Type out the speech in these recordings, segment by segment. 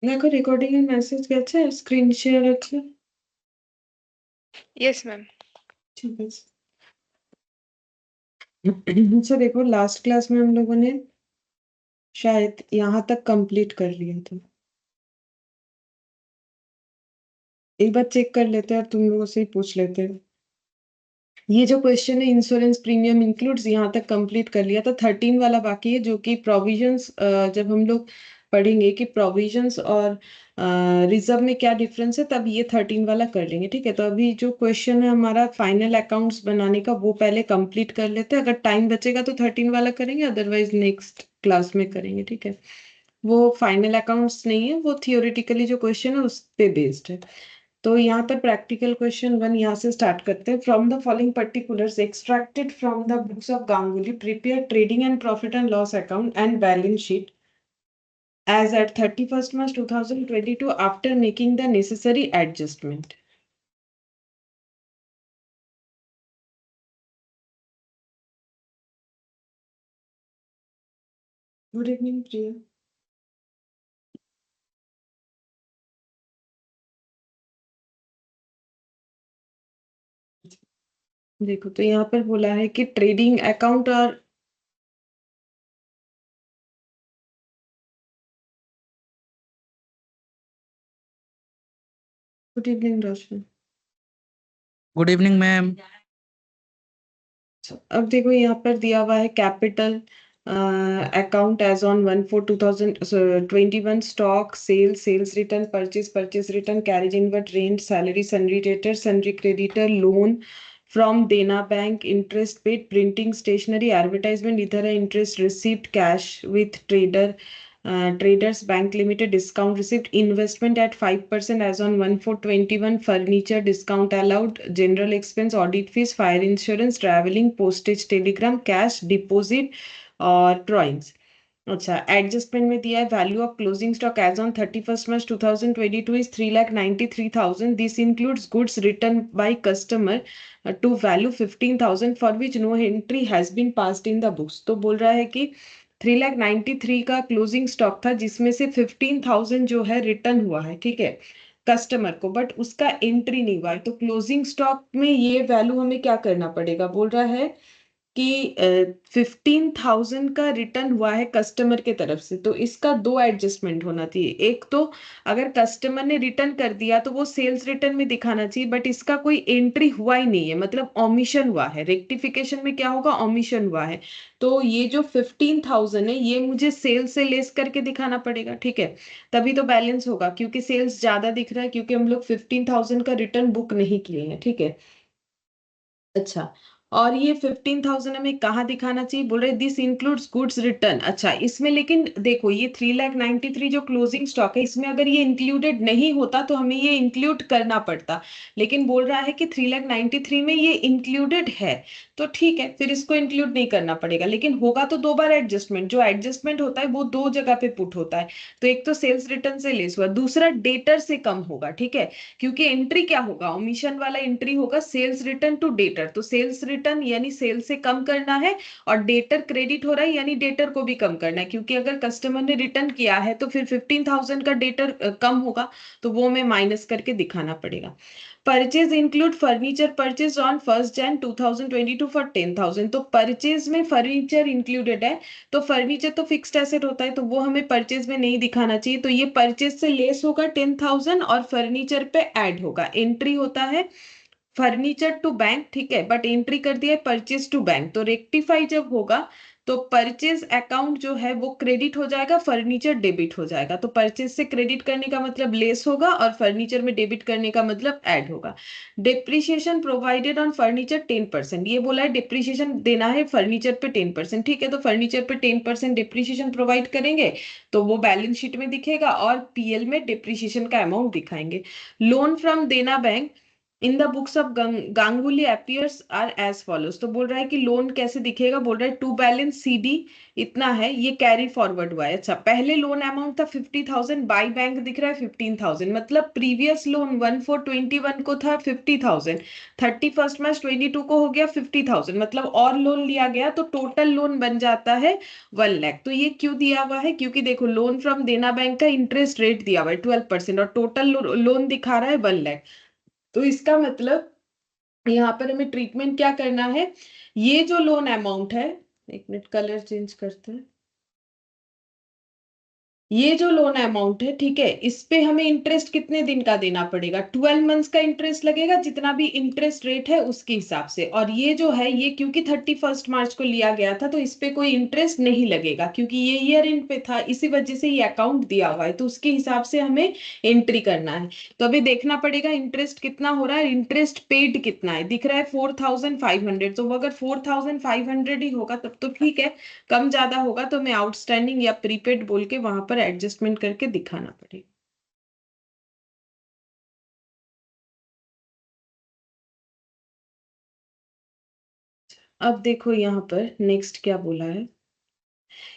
দেখো রেকর্ডিং এর মেসেজ গেছে, স্ক্রিন শেয়ার আছে। Yes ma'am. ठीक है। अच्छा देखो, लास्ट क्लास में हम लोगों ने शायद यहाँ तक कंप्लीट कर लिया था। एक बार चेक कर लेते हैं और तुम लोगों से ही पूछ लेते हैं। ये जो क्वेश्चन है इंश्योरेंस प्रीमियम इंक्लूड्स, यहाँ तक कंप्लीट कर लिया था। 13 वाला बाकी है, जो कि प्रोविजंस, जब हम लोग पढ़ेंगे कि प्रोविजंस और रिजर्व में क्या डिफरेंस है, तब ये 13 वाला कर लेंगे। ठीक है, तो अभी जो क्वेश्चन है हमारा फाइनल अकाउंट्स बनाने का, वो पहले कंप्लीट कर लेते हैं। अगर टाइम बचेगा तो 13 वाला करेंगे, अदरवाइज नेक्स्ट क्लास में करेंगे। ठीक है, वो फाइनल अकाउंट्स नहीं है, वो थियोरेटिकली जो क्वेश्चन है उस पे बेस्ड है। तो यहाँ पर प्रैक्टिकल क्वेश्चन 1 यहाँ से स्टार्ट करते हैं। From the following particulars extracted from the books of Ganguly, prepare trading and profit and loss account and balance sheet as at 31st March 2022 after making the necessary adjustment. Good evening, Priya. देखो, तो यहाँ पर बोला है कि trading account और good evening Roshan. Good evening ma'am. अब देखो यहाँ पर दिया हुआ है capital account as on 1/4/2021, stock, sales return, purchase return, carriage inward, rent, salary, sundry debtor, sundry creditor, loan from Dena bank, interest paid, printing stationery, advertisement, इधर है interest received, cash with traders bank limited, discount received, investment at 5% as on 1/4/21, furniture discount allowed, general expense, audit fees, fire insurance, traveling, postage, telegram, cash deposit और drawings। अच्छा, adjustment में दिया है value of closing stock as on 31st March 2022 is 3,93,000। This includes goods return by customer to value 15,000 for which no entry has been passed in the books. तो बोल रहा है कि 3,93,000 का क्लोजिंग स्टॉक था, जिसमें से 15,000 जो है रिटर्न हुआ है, ठीक है, कस्टमर को, बट उसका एंट्री नहीं हुआ है। तो क्लोजिंग स्टॉक में ये वैल्यू हमें क्या करना पड़ेगा, बोल रहा है कि 15,000 का रिटर्न हुआ है कस्टमर के तरफ से, तो इसका दो एडजस्टमेंट होना चाहिए। एक तो अगर कस्टमर ने रिटर्न कर दिया तो वो सेल्स रिटर्न में दिखाना चाहिए, बट इसका कोई एंट्री हुआ ही नहीं है, मतलब ओमिशन हुआ है। रेक्टिफिकेशन में क्या होगा, ओमिशन हुआ है। तो ये जो 15,000 है ये मुझे सेल्स से लेस करके दिखाना पड़ेगा, ठीक है, तभी तो बैलेंस होगा, क्योंकि सेल्स ज्यादा दिख रहा है, क्योंकि हम लोग 15,000 का रिटर्न बुक नहीं किए हैं, ठीक है। अच्छा, और ये 15,000 हमें कहाँ दिखाना चाहिए, बोल रहे दिस इंक्लूड्स गुड्स रिटर्न। अच्छा, इसमें लेकिन देखो ये 3,93,000 जो क्लोजिंग स्टॉक है, इसमें अगर ये इंक्लूडेड नहीं होता तो हमें ये इंक्लूड करना पड़ता, लेकिन बोल रहा है कि 3,93,000 में ये इंक्लूडेड है, तो ठीक है, फिर इसको इंक्लूड नहीं करना पड़ेगा। लेकिन होगा तो दो बार एडजस्टमेंट, जो एडजस्टमेंट होता है वो दो जगह पे पुट होता है। तो एक तो सेल्स रिटर्न से लेस हुआ, दूसरा डेटर से कम होगा, ठीक है, क्योंकि एंट्री क्या होगा, ओमिशन वाला एंट्री होगा सेल्स रिटर्न टू डेटर। तो सेल्स रिटर्न यानी सेल से कम करना है, और डेटर क्रेडिट हो रहा है यानी डेटर को भी कम करना है, क्योंकि अगर कस्टमर ने रिटर्न किया है तो फिर 15,000 का डेटर कम होगा, तो वो हमें माइनस करके दिखाना पड़ेगा। Purchase include furniture purchase on 1st Jan 2022 for 10,000। तो परचेज में फर्नीचर इंक्लूडेड है, तो फर्नीचर तो फिक्स्ड एसेट होता है, तो वो हमें परचेज में नहीं दिखाना चाहिए। तो ये परचेज से लेस होगा 10,000 और फर्नीचर पे ऐड होगा। एंट्री होता है फर्नीचर टू बैंक, ठीक है, बट एंट्री कर दिया है परचेज टू बैंक। तो रेक्टिफाई जब होगा तो परचेज अकाउंट जो है वो क्रेडिट हो जाएगा, फर्नीचर डेबिट हो जाएगा। तो परचेज से क्रेडिट करने का मतलब लेस होगा, और फर्नीचर में डेबिट करने का मतलब ऐड होगा। डिप्रिसिएशन प्रोवाइडेड ऑन फर्नीचर 10%, ये बोला है डिप्रिसिएशन देना है फर्नीचर पे 10%, ठीक है, तो फर्नीचर पे 10% डिप्रिसिएशन प्रोवाइड करेंगे, तो वो बैलेंस शीट में दिखेगा, और पीएल में डिप्रिसिएशन का अमाउंट दिखाएंगे। Loan from Dena bank in the books of Ganguly appears are as follows. तो बोल रहा है कि लोन कैसे दिखेगा, बोल रहा है टू बैलेंस सीडी इतना है, ये कैरी फॉरवर्ड हुआ है। अच्छा, पहले लोन अमाउंट था 50,000, बाई बैंक दिख रहा है 15,000, मतलब प्रीवियस लोन 1421 को था 50,000, 31 मार्च 22 को हो गया 50,000, मतलब और लोन लिया गया तो टोटल लोन बन जाता है 1 लाख। तो ये क्यों दिया हुआ है, क्योंकि देखो लोन फ्रॉम देना बैंक का इंटरेस्ट रेट दिया हुआ है 12% और टोटल लोन दिखा रहा है 1 लाख। तो इसका मतलब यहाँ पर हमें ट्रीटमेंट क्या करना है, ये जो लोन अमाउंट है, एक मिनट कलर चेंज करते हैं, ये जो लोन अमाउंट है ठीक है, इस पे हमें इंटरेस्ट कितने दिन का देना पड़ेगा, 12 मंथ्स का इंटरेस्ट लगेगा, जितना भी इंटरेस्ट रेट है उसके हिसाब से। और ये जो है ये क्योंकि 31 मार्च को लिया गया था तो इस पे कोई इंटरेस्ट नहीं लगेगा, क्योंकि ये ईयर एंड पे था, इसी वजह से ये अकाउंट दिया हुआ है, तो उसके हिसाब से हमें एंट्री करना है। तो अभी देखना पड़ेगा इंटरेस्ट कितना हो रहा है, इंटरेस्ट पेड कितना है, दिख रहा है 4,500, तो वो अगर 4,500 ही होगा तब तो ठीक है, कम ज्यादा होगा तो मैं आउटस्टैंडिंग या प्रीपेड बोल के वहां पर एडजस्टमेंट करके दिखाना पड़ेगा। अब देखो यहाँ पर नेक्स्ट क्या बोला है,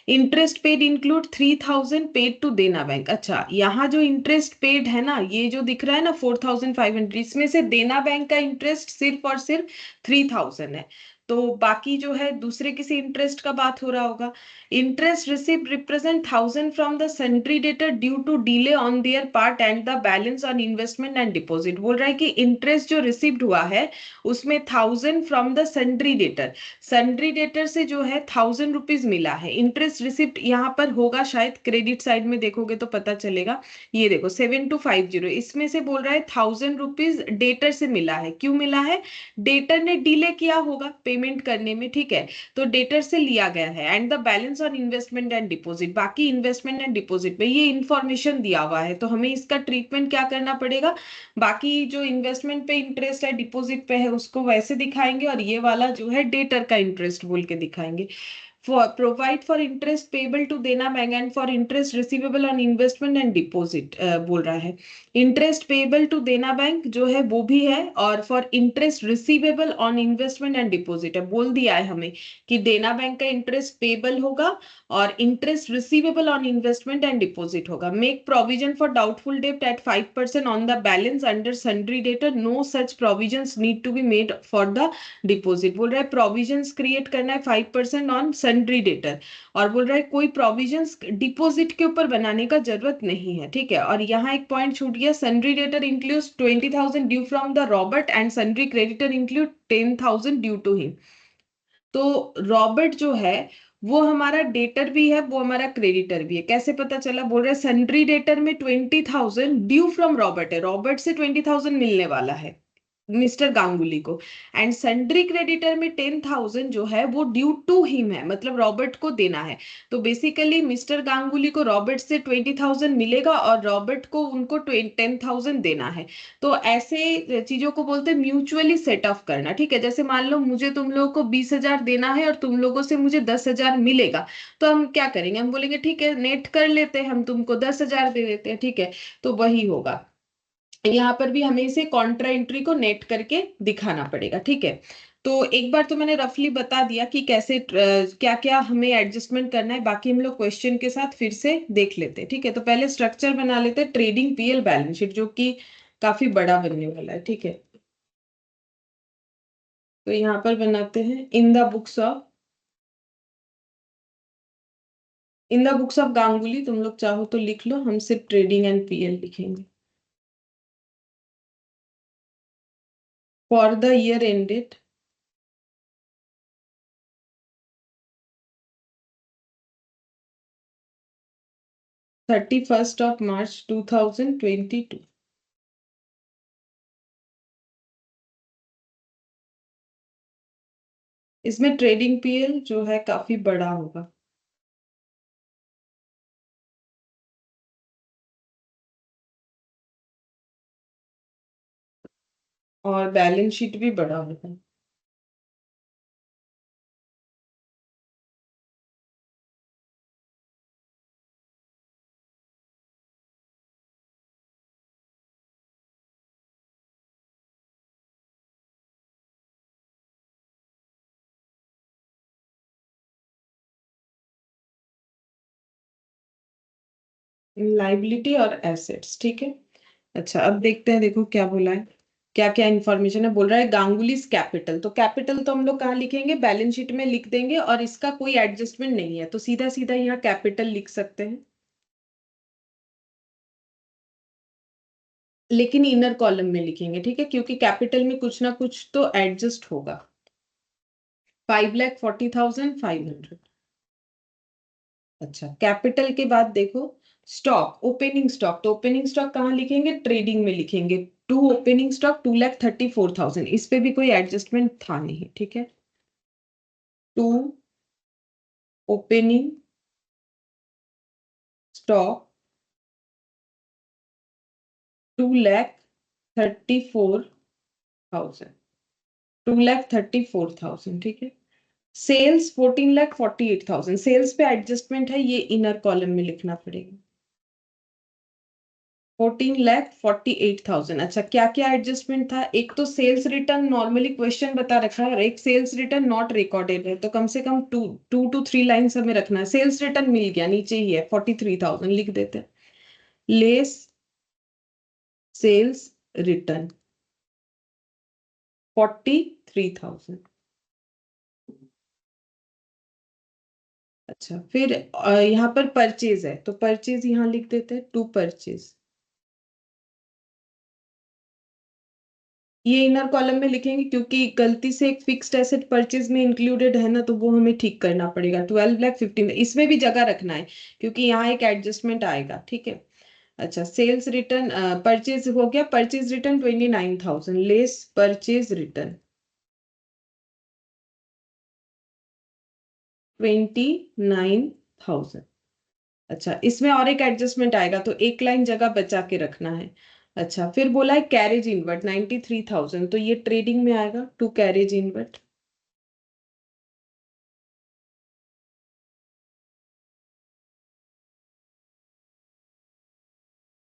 interest paid include 3,000 paid to Dena bank. अच्छा, यहाँ जो इंटरेस्ट पेड है ना, ये जो दिख रहा है ना 4,500, इसमें से देना बैंक का इंटरेस्ट सिर्फ और सिर्फ 3,000 है, तो बाकी जो है दूसरे किसी इंटरेस्ट का बात हो रहा होगा। Interest receive represent 1,000 from the sundry debtor due to delay on their part and the balance on investment and deposit. बोल रहा है कि इंटरेस्ट जो रिसीव्ड हुआ है उसमें 1,000 from the sundry debtor, sundry debtor से जो है 1,000 रुपीज मिला है। इंटरेस्ट रिसिप्ट यहाँ पर होगा शायद, क्रेडिट साइड में देखोगे तो पता चलेगा। ये देखो 7250, इसमें से बोल रहा है 1,000 रुपीज डेटर से मिला है। क्यों मिला है, डेटर ने डिले किया होगा पेमेंट करने में, ठीक है, तो डेटर से लिया गया है। And the balance on investment and deposit, बाकी इन्वेस्टमेंट एंड डिपॉजिट में ये इंफॉर्मेशन दिया हुआ है, तो हमें इसका ट्रीटमेंट क्या करना पड़ेगा, बाकी जो इन्वेस्टमेंट पे इंटरेस्ट है डिपॉजिट पे है उसको वैसे दिखाएंगे, और ये वाला जो है डेटर का इंटरेस्ट बोल के दिखाएंगे। For provide for interest payable to देना bank and for interest receivable on investment and deposit बोल रहा है। Interest payable to Dena bank जो है वो भी है, और for interest receivable on investment and deposit है, बोल दिया है हमें कि देना बैंक का इंटरेस्ट पेबल होगा और interest receivable on investment and deposit होगा। मेक प्रोविजन फॉर डाउटफुल डेब्ट at 5% on the balance under sundry debtor, no such provisions need to be made for the deposit. बोल रहा है प्रोविजंस क्रिएट करना है 5% on sundry debtor, और बोल रहा है कोई प्रोविजंस डिपॉजिट के ऊपर बनाने का जरूरत नहीं है, ठीक है। और यहाँ एक पॉइंट छूट गया, sundry debtor includes 20,000 due from the Robert and sundry creditor include 10,000 due to him. तो रॉबर्ट जो है वो हमारा डेटर भी है, वो हमारा क्रेडिटर भी है। कैसे पता चला, बोल रहे सन्ड्री डेटर में 20,000 ड्यू फ्रॉम रॉबर्ट है, रॉबर्ट से 20,000 मिलने वाला है मिस्टर गांगुली को। एंड सन्ड्री क्रेडिटर में 10,000 जो है वो ड्यू टू हिम है, मतलब रॉबर्ट को देना है। तो बेसिकली मिस्टर गांगुली को रॉबर्ट से 20,000 मिलेगा और रॉबर्ट को उनको 10,000 देना है। तो ऐसे चीजों को बोलते हैं म्यूचुअली सेट ऑफ करना, ठीक है। जैसे मान लो मुझे तुम लोगों को 20,000 देना है और तुम लोगों से मुझे 10,000 मिलेगा, तो हम क्या करेंगे, हम बोलेंगे ठीक है नेट कर लेते हैं, हम तुमको 10,000 दे देते हैं, ठीक है। तो वही होगा, यहाँ पर भी हमें इसे कॉन्ट्रा एंट्री को नेट करके दिखाना पड़ेगा, ठीक है। तो एक बार तो मैंने रफली बता दिया कि कैसे क्या क्या हमें एडजस्टमेंट करना है, बाकी हम लोग क्वेश्चन के साथ फिर से देख लेते हैं, ठीक है। तो पहले स्ट्रक्चर बना लेते हैं ट्रेडिंग पीएल बैलेंस शीट, जो कि काफी बड़ा बनने वाला है, ठीक है। तो यहाँ पर बनाते हैं इन द बुक्स ऑफ गांगुली, तुम लोग चाहो तो लिख लो, हम सिर्फ ट्रेडिंग एंड पीएल लिखेंगे। For the year ended 31 March 2022, इसमें ट्रेडिंग पीएल जो है काफी बड़ा होगा और बैलेंस शीट भी बड़ा होगा। लाइबिलिटी और एसेट्स, ठीक है। अच्छा, अब देखते हैं, देखो क्या बोला है, क्या क्या इंफॉर्मेशन है। बोल रहा है गांगुलीज कैपिटल, तो कैपिटल तो हम लोग कहाँ लिखेंगे, बैलेंस शीट में लिख देंगे, और इसका कोई एडजस्टमेंट नहीं है तो सीधा सीधा यहाँ कैपिटल लिख सकते हैं, लेकिन इनर कॉलम में लिखेंगे, ठीक है, क्योंकि कैपिटल में कुछ ना कुछ तो एडजस्ट होगा। 5,40,500। अच्छा, कैपिटल के बाद देखो स्टॉक, ओपनिंग स्टॉक, तो ओपनिंग स्टॉक कहाँ लिखेंगे, ट्रेडिंग में लिखेंगे। टू ओपनिंग स्टॉक 2,34,000, इस पे भी कोई एडजस्टमेंट था नहीं, ठीक है। टू ओपनिंग स्टॉक 2,34,000, 2,34,000, ठीक है। सेल्स 14,48,000, सेल्स पे एडजस्टमेंट है, ये इनर कॉलम में लिखना पड़ेगा। 14,48,000। अच्छा, क्या क्या एडजस्टमेंट था, एक तो सेल्स रिटर्न नॉर्मली क्वेश्चन बता रखा है, और एक सेल्स रिटर्न नॉट रिकॉर्डेड है, तो कम से कम 2 to 3 लाइन्स हमें रखना है। सेल्स रिटर्न मिल गया, नीचे ही है, 43,000 लिख देते हैं। Less sales return 43,000। अच्छा, फिर यहाँ पर परचेज है, तो परचेज यहाँ लिख देते हैं, टू परचेज। ये इनर कॉलम में लिखेंगे क्योंकि गलती से एक फिक्स्ड एसेट परचेज में इंक्लूडेड है ना, तो वो हमें ठीक करना पड़ेगा। 12,15, इसमें भी जगह रखना है क्योंकि यहाँ एक एडजस्टमेंट आएगा, ठीक है। अच्छा, सेल्स रिटर्न, परचेज हो गया, purchase return 29,000, less purchase return 29,000। अच्छा, इसमें और एक एडजस्टमेंट आएगा, तो एक लाइन जगह बचा के रखना है। अच्छा, फिर बोला है कैरेज इनवर्ट 93,000, तो ये ट्रेडिंग में आएगा, to carriage inward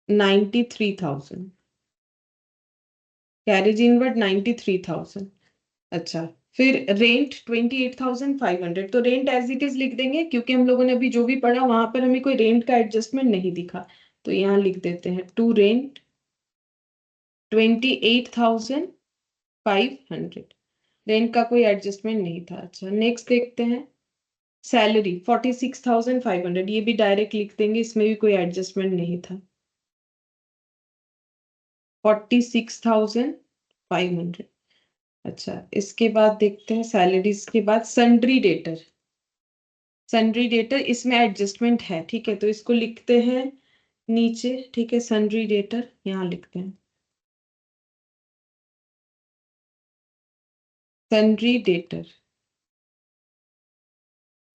93,000, carriage inward 93,000। अच्छा, फिर रेंट 28,500, तो रेंट एज इट इज लिख देंगे क्योंकि हम लोगों ने अभी जो भी पढ़ा वहां पर हमें कोई रेंट का एडजस्टमेंट नहीं दिखा, तो यहाँ लिख देते हैं टू रेंट 28,500, रेंट का कोई एडजस्टमेंट नहीं था। अच्छा, नेक्स्ट देखते हैं सैलरी 46,500, ये भी डायरेक्ट लिख देंगे, इसमें भी कोई एडजस्टमेंट नहीं था। 46,500। अच्छा, इसके बाद देखते हैं सैलरीज के बाद सन्ड्री डेटर, सन्ड्री डेटर इसमें एडजस्टमेंट है, ठीक है, तो इसको लिखते हैं नीचे, ठीक है, सन्ड्री डेटर यहाँ लिखते हैं, सन्ड्री डेटर,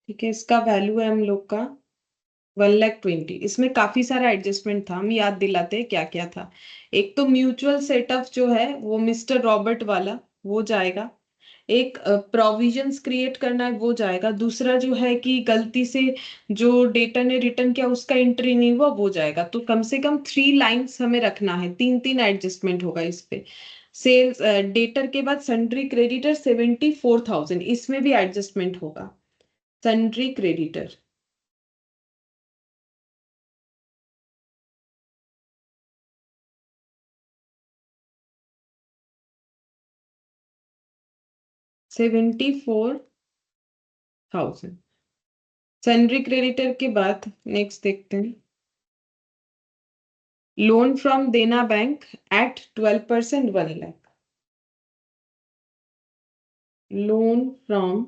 ठीक है, इसका वैल्यू है हम लोग का 1,20,000। इसमें काफी सारा एडजस्टमेंट था, हम याद दिलाते हैं क्या क्या था। एक तो म्यूचुअल सेटअप जो है वो मिस्टर रॉबर्ट वाला, वो जाएगा। एक प्रोविजंस क्रिएट करना है, वो जाएगा। दूसरा जो है कि गलती से जो डेटा ने रिटर्न किया उसका एंट्री नहीं हुआ, वो जाएगा। तो कम से कम 3 लाइन्स हमें रखना है, तीन तीन एडजस्टमेंट होगा इस पे। सेल्स डेटर के बाद सन्ड्री क्रेडिटर 74,000, इसमें भी एडजस्टमेंट होगा। सन्ड्री क्रेडिटर 74,000, सन्ड्री क्रेडिटर के बाद नेक्स्ट देखते हैं loan from Dena bank at 12%, 1 lakh. Loan from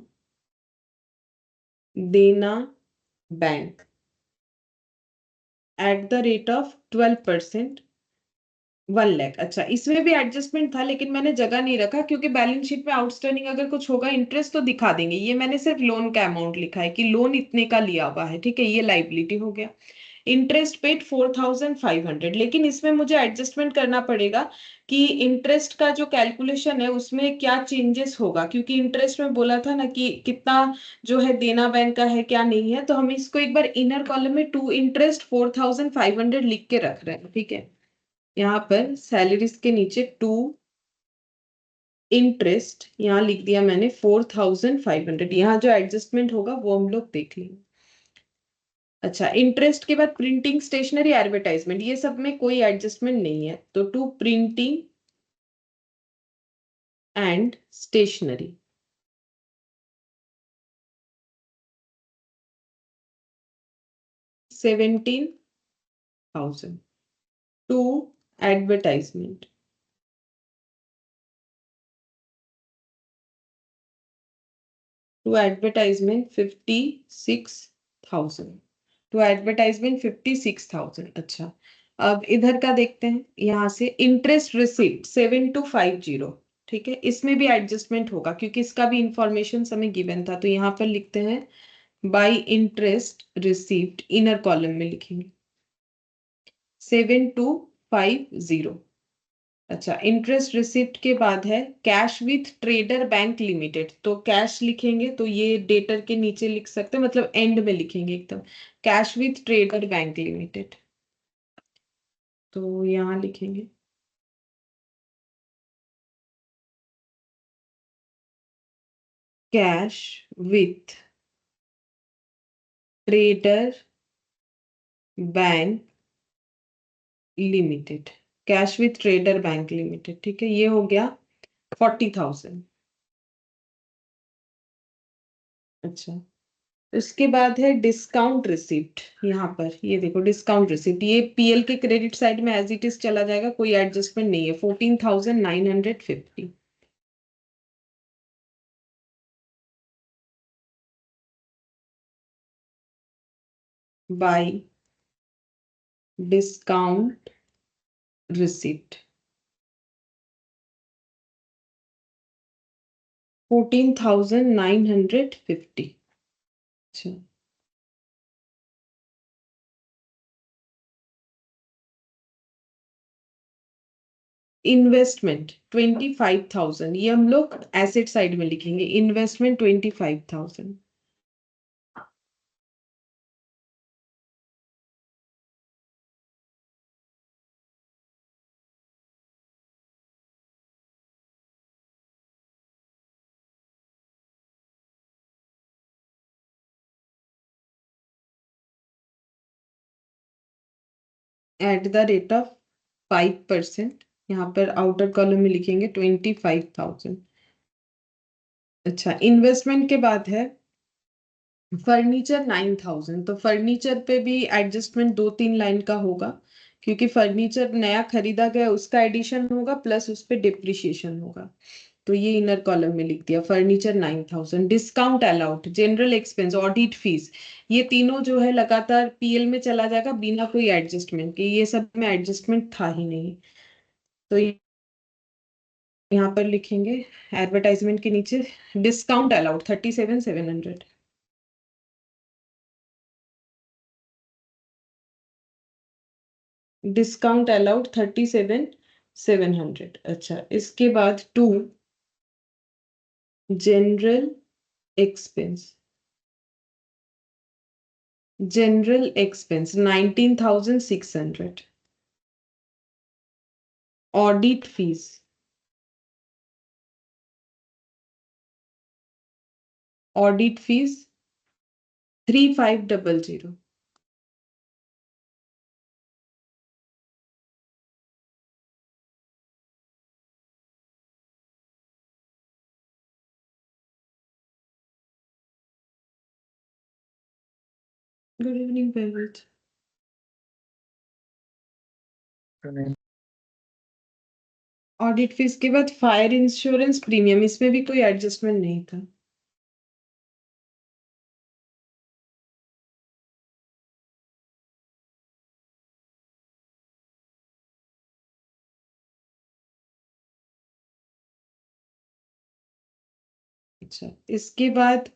Dena bank at the rate of 12%, 1 lakh. अच्छा, इसमें भी एडजस्टमेंट था लेकिन मैंने जगह नहीं रखा क्योंकि बैलेंस शीट में आउटस्टैंडिंग अगर कुछ होगा इंटरेस्ट तो दिखा देंगे। ये मैंने सिर्फ लोन का अमाउंट लिखा है कि लोन इतने का लिया हुआ है, ठीक है, ये लाइबिलिटी हो गया। इंटरेस्ट पेड 4,500, लेकिन इसमें मुझे एडजस्टमेंट करना पड़ेगा कि इंटरेस्ट का जो कैलकुलेशन है उसमें क्या चेंजेस होगा, क्योंकि इंटरेस्ट में बोला था ना कि कितना जो है देना बैंक का है क्या नहीं है, तो हम इसको एक बार इनर कॉलम में टू इंटरेस्ट 4,500 लिख के रख रहे हैं, ठीक है। यहाँ पर सैलरीज के नीचे टू इंटरेस्ट यहाँ लिख दिया मैंने 4,500, यहाँ जो एडजस्टमेंट होगा वो हम लोग देख लेंगे। अच्छा, इंटरेस्ट के बाद प्रिंटिंग, स्टेशनरी, एडवर्टाइजमेंट, ये सब में कोई एडजस्टमेंट नहीं है, तो to printing and stationery, 17,000, to advertisement, to advertisement 56,000, to advertisement 56,000। अच्छा, अब इधर का देखते हैं, यहां से इंटरेस्ट रिसिप्ट 7250, ठीक है, इसमें भी एडजस्टमेंट होगा क्योंकि इसका भी इंफॉर्मेशन हमें गिवन था, तो यहाँ पर लिखते हैं by interest receipt, inner column में लिखेंगे 7250। अच्छा, इंटरेस्ट रिसिप्ट के बाद है cash with trader bank limited, तो कैश लिखेंगे तो ये डेटर के नीचे लिख सकते हैं, मतलब एंड में लिखेंगे एकदम, cash with trader bank limited, तो यहाँ लिखेंगे cash with trader bank limited, cash with trader bank limited, ठीक है, ये हो गया 40,000। अच्छा, उसके बाद है डिस्काउंट रिसिप्ट, यहाँ पर ये देखो डिस्काउंट रिसिप्ट, ये पीएल के क्रेडिट साइड में एज इट इज चला जाएगा, कोई एडजस्टमेंट नहीं है, 14,950, बाय डिस्काउंट रिसिप्ट 14,950। अच्छा, इन्वेस्टमेंट 25,000, ये हम लोग एसेट साइड में लिखेंगे, investment 25,000। Eight the rate of 5%, यहाँ पर आउटर कॉलम में लिखेंगे 25,000। अच्छा, इन्वेस्टमेंट के बाद है फर्नीचर 9,000, तो फर्नीचर पे भी एडजस्टमेंट 2-3 लाइन का होगा, क्योंकि फर्नीचर नया खरीदा गया उसका एडिशन होगा प्लस उस पे डिप्रिशिएशन होगा, तो ये इनर कॉलम में लिख दिया furniture 9,000। Discount allowed, general expense, audit fees, ये तीनों जो है लगातार पीएल में चला जाएगा बिना कोई एडजस्टमेंट के, ये सब में एडजस्टमेंट था ही नहीं, तो यहाँ पर लिखेंगे एडवर्टाइजमेंट के नीचे डिस्काउंट अलाउड 37,700, डिस्काउंट अलाउड 37,700। अच्छा, इसके बाद to general expense, general expense 19,600, audit fees, audit fees 3,500। Good evening parents. Audit fees के बाद फायर इंश्योरेंस प्रीमियम, इसमें भी कोई एडजस्टमेंट नहीं था। अच्छा, इसके बाद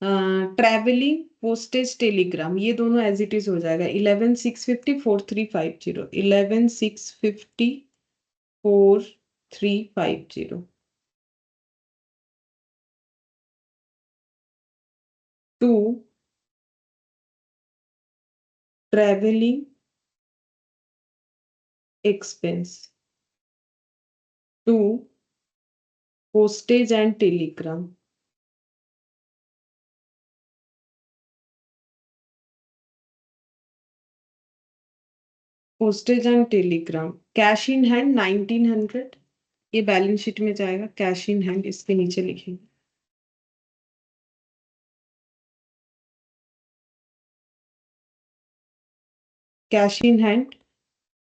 ट्रैवलिंग, पोस्टेज, टेलीग्राम, ये दोनों एज इट इज हो जाएगा 11,650, 4,350, 11,650, 4,350, to travelling expense, to postage and telegram, postage and telegram, cash in hand 1900, ये बैलेंस शीट में जाएगा। कैश इन हैंड इसके नीचे लिखेंगे। Cash in hand.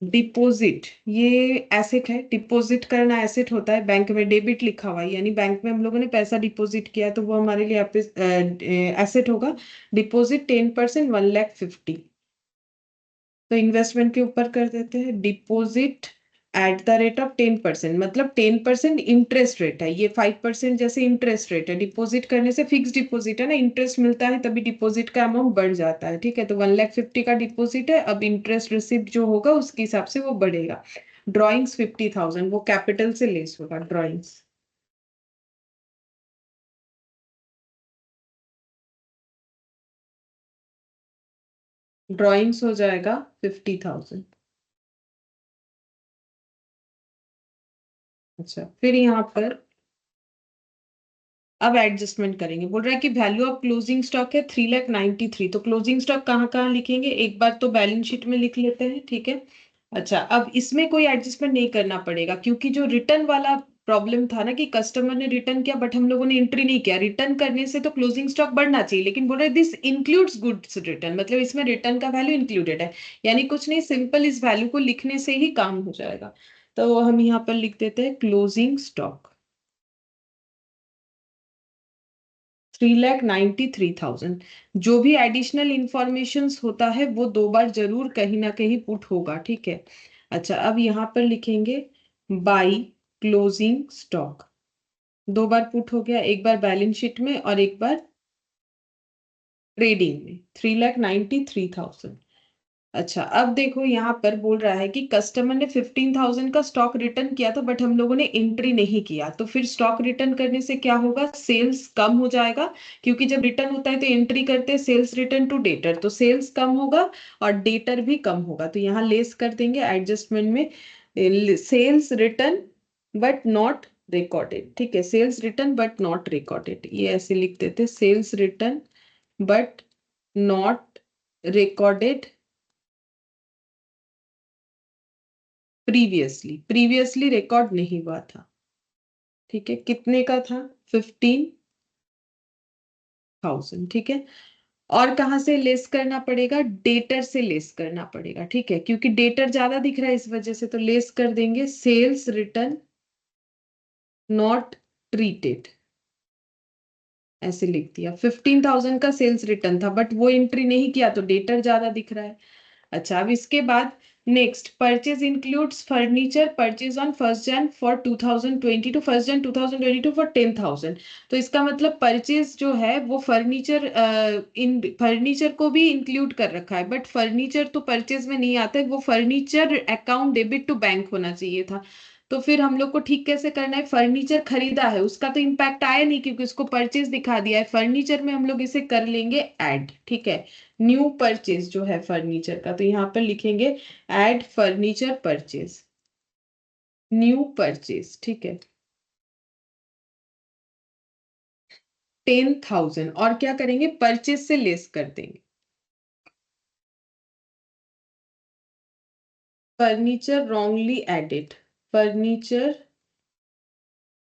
डिपॉजिट, ये एसेट है। डिपॉजिट करना एसेट होता है। बैंक में डेबिट लिखा हुआ है, यानी बैंक में हम लोगों ने पैसा डिपॉजिट किया है, तो वो हमारे लिए एसेट होगा। डिपॉजिट 10%, 1,50,000। तो इन्वेस्टमेंट के ऊपर कर देते हैं। Deposit eight the rate of 10%, मतलब 10% इंटरेस्ट रेट है। ये 5% जैसे इंटरेस्ट रेट है। डिपॉजिट करने से फिक्स डिपॉजिट है ना, इंटरेस्ट मिलता है तभी डिपॉजिट का अमाउंट बढ़ जाता है। ठीक है, तो 1,50,000 का डिपॉजिट है। अब इंटरेस्ट रिसिप्ट जो होगा उसके हिसाब से वो बढ़ेगा। ड्रॉइंग्स 50,000, वो कैपिटल से लेस होगा। ड्रॉइंग्स, ड्रॉइंग्स हो जाएगा 50,000। अच्छा, फिर यहाँ पर अब एडजस्टमेंट करेंगे। बोल रहा है कि वैल्यू ऑफ क्लोजिंग स्टॉक है 3,93,000। तो क्लोजिंग स्टॉक कहाँ कहाँ लिखेंगे, एक बार तो बैलेंस शीट में लिख लेते हैं। ठीक है। अच्छा, अब इसमें कोई एडजस्टमेंट नहीं करना पड़ेगा, क्योंकि जो रिटर्न वाला प्रॉब्लम था ना कि कस्टमर ने रिटर्न किया बट हम लोगों ने एंट्री नहीं किया। रिटर्न करने से तो क्लोजिंग स्टॉक बढ़ना चाहिए, लेकिन बोल रहे दिस इंक्लूड्स गुड्स रिटर्न, मतलब इसमें रिटर्न का वैल्यू इंक्लूडेड है। यानी कुछ नहीं, सिंपल इस वैल्यू को लिखने से ही काम हो जाएगा। तो हम यहाँ पर लिख देते हैं क्लोजिंग स्टॉक 3,93,000। जो भी एडिशनल इंफॉर्मेशन होता है वो दो बार जरूर कहीं ना कहीं पुट होगा। ठीक है। अच्छा, अब यहाँ पर लिखेंगे बाई क्लोजिंग स्टॉक। दो बार पुट हो गया, एक बार बैलेंस शीट में और एक बार ट्रेडिंग में। 3,93,000। अच्छा, अब देखो यहाँ पर बोल रहा है कि कस्टमर ने 15,000 का स्टॉक रिटर्न किया था बट हम लोगों ने एंट्री नहीं किया। तो फिर स्टॉक रिटर्न करने से क्या होगा, सेल्स कम हो जाएगा। क्योंकि जब रिटर्न होता है तो एंट्री करते हैं सेल्स रिटर्न टू डेटर, तो सेल्स कम होगा और डेटर भी कम होगा। तो यहाँ लेस कर देंगे एडजस्टमेंट में, sales return but not recorded. ठीक है, sales return but not recorded, ये ऐसे लिख देते, sales return but not recorded previously record नहीं हुआ था। ठीक है, कितने का था, 15,000। ठीक है। और कहाँ से लेस करना पड़ेगा, डेटर से लेस करना पड़ेगा। ठीक है, क्योंकि डेटर ज्यादा दिख रहा है इस वजह से, तो लेस कर देंगे सेल्स रिटर्न नॉट ट्रीटेड, ऐसे लिख दिया। 15,000 का सेल्स रिटर्न था बट वो एंट्री नहीं किया तो डेटर ज्यादा दिख रहा है। अच्छा, अब इसके बाद next, purchase includes furniture purchase on 1 Jan for 2022, 1 Jan 2022 for 10,000। तो इसका मतलब परचेज जो है वो फर्नीचर, इन फर्नीचर को भी इंक्लूड कर रखा है, बट फर्नीचर तो परचेज में नहीं आता है, वो furniture account debit to bank होना चाहिए था। तो फिर हम लोग को ठीक कैसे करना है, फर्नीचर खरीदा है उसका तो इम्पैक्ट आया नहीं क्योंकि उसको परचेज दिखा दिया है। फर्नीचर में हम लोग इसे कर लेंगे ऐड। ठीक है, न्यू परचेज जो है फर्नीचर का, तो यहाँ पर लिखेंगे add furniture purchase, new purchase. ठीक है, 10,000 और क्या करेंगे, परचेज से लेस कर देंगे। Furniture wrongly added, furniture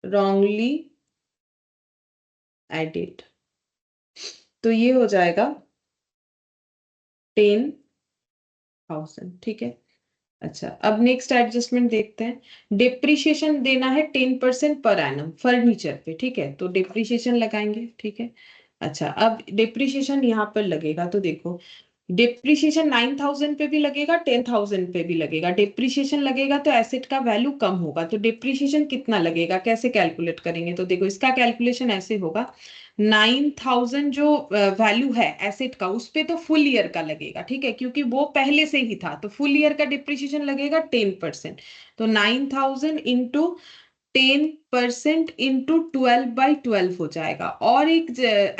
wrongly added, तो ये हो जाएगा 10,000। ठीक है। अच्छा, अब नेक्स्ट एडजस्टमेंट देखते हैं। डिप्रिशिएशन देना है 10% पर एनम फर्नीचर पे। ठीक है, तो डिप्रिशिएशन लगाएंगे। ठीक है। अच्छा, अब डिप्रिशिएशन यहाँ पर लगेगा तो देखो, डिप्रिशिएशन 9,000 पे भी लगेगा, 10,000 पे भी लगेगा। डिप्रिशिएशन लगेगा तो एसेट का वैल्यू कम होगा, तो डिप्रिशिएशन कितना लगेगा, कैसे कैलकुलेट करेंगे, तो देखो इसका कैलकुलेशन ऐसे होगा। 9,000 जो वैल्यू है एसेट का उस पे तो फुल ईयर का लगेगा। ठीक है, क्योंकि वो पहले से ही था, तो फुल ईयर का डिप्रिशिएशन लगेगा 10%। तो 9,000 इंटू 10% इंटू 12/12 हो जाएगा। और एक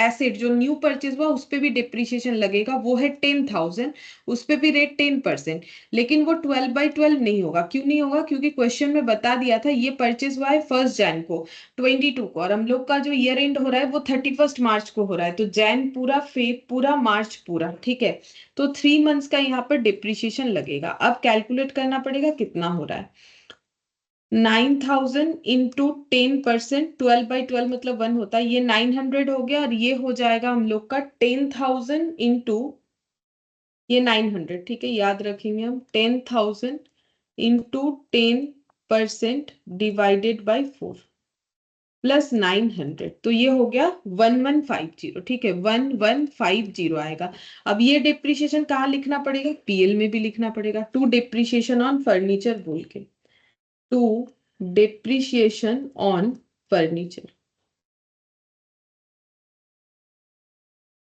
एसेट जो न्यू परचेज हुआ उस पे भी डिप्रिसिएशन लगेगा, वो है 10,000, उस पे भी रेट 10%। लेकिन वो 12/12 नहीं होगा। क्यों नहीं होगा? क्योंकि क्वेश्चन में बता दिया था ये परचेज हुआ है 1 जैन को 22 को, और हम लोग का जो ईयर एंड हो रहा है वो 31 मार्च को हो रहा है। तो जैन पूरा, फेब पूरा, मार्च पूरा, ठीक है। तो 3 मंथ्स का यहाँ पर डिप्रिसिएशन लगेगा। अब कैलकुलेट करना पड़ेगा कितना हो रहा है। 9,000 इंटू 10%, 12/12 मतलब 1 होता है, ये 900 हो गया। और ये हो जाएगा हम लोग का 10,000 इंटू ये 900, ठीक है, याद रखेंगे हम। 10,000 इंटू 10% डिवाइडेड बाई 4 प्लस 900, तो ये हो गया 1150, ठीक है, 1150 आएगा। अब ये डिप्रिशिएशन कहाँ लिखना पड़ेगा? पीएल में भी लिखना पड़ेगा। टू डिप्रिशिएशन ऑन फर्नीचर बोल के, to depreciation on furniture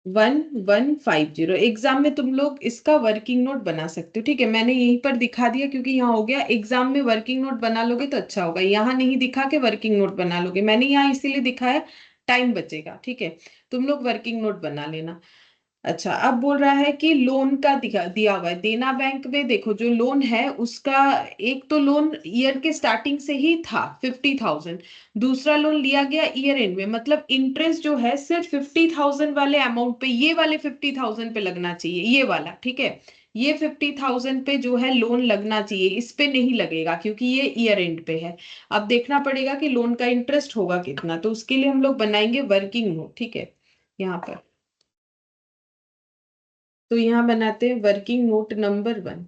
1150। Exam में तुम लोग इसका वर्किंग नोट बना सकते हो, ठीक है। मैंने यहीं पर दिखा दिया क्योंकि यहाँ हो गया। एग्जाम में वर्किंग नोट बना लोगे तो अच्छा होगा, यहाँ नहीं दिखा के वर्किंग नोट बना लोगे। मैंने यहाँ इसीलिए दिखाया, टाइम बचेगा, ठीक है। तुम लोग वर्किंग नोट बना लेना। अच्छा, अब बोल रहा है कि लोन का दिया हुआ है। देना बैंक में देखो, जो लोन है उसका, एक तो लोन ईयर के स्टार्टिंग से ही था 50,000, दूसरा लोन लिया गया ईयर एंड में। मतलब इंटरेस्ट जो है सिर्फ 50,000 वाले अमाउंट पे, ये वाले 50,000 पे लगना चाहिए, ये वाला, ठीक है। ये 50,000 पे जो है लोन लगना चाहिए, इस पे नहीं लगेगा क्योंकि ये ईयर एंड पे है। अब देखना पड़ेगा कि लोन का इंटरेस्ट होगा कितना, तो उसके लिए हम लोग बनाएंगे वर्किंग नोट, ठीक है, यहाँ पर। तो यहां बनाते हैं working note number 1,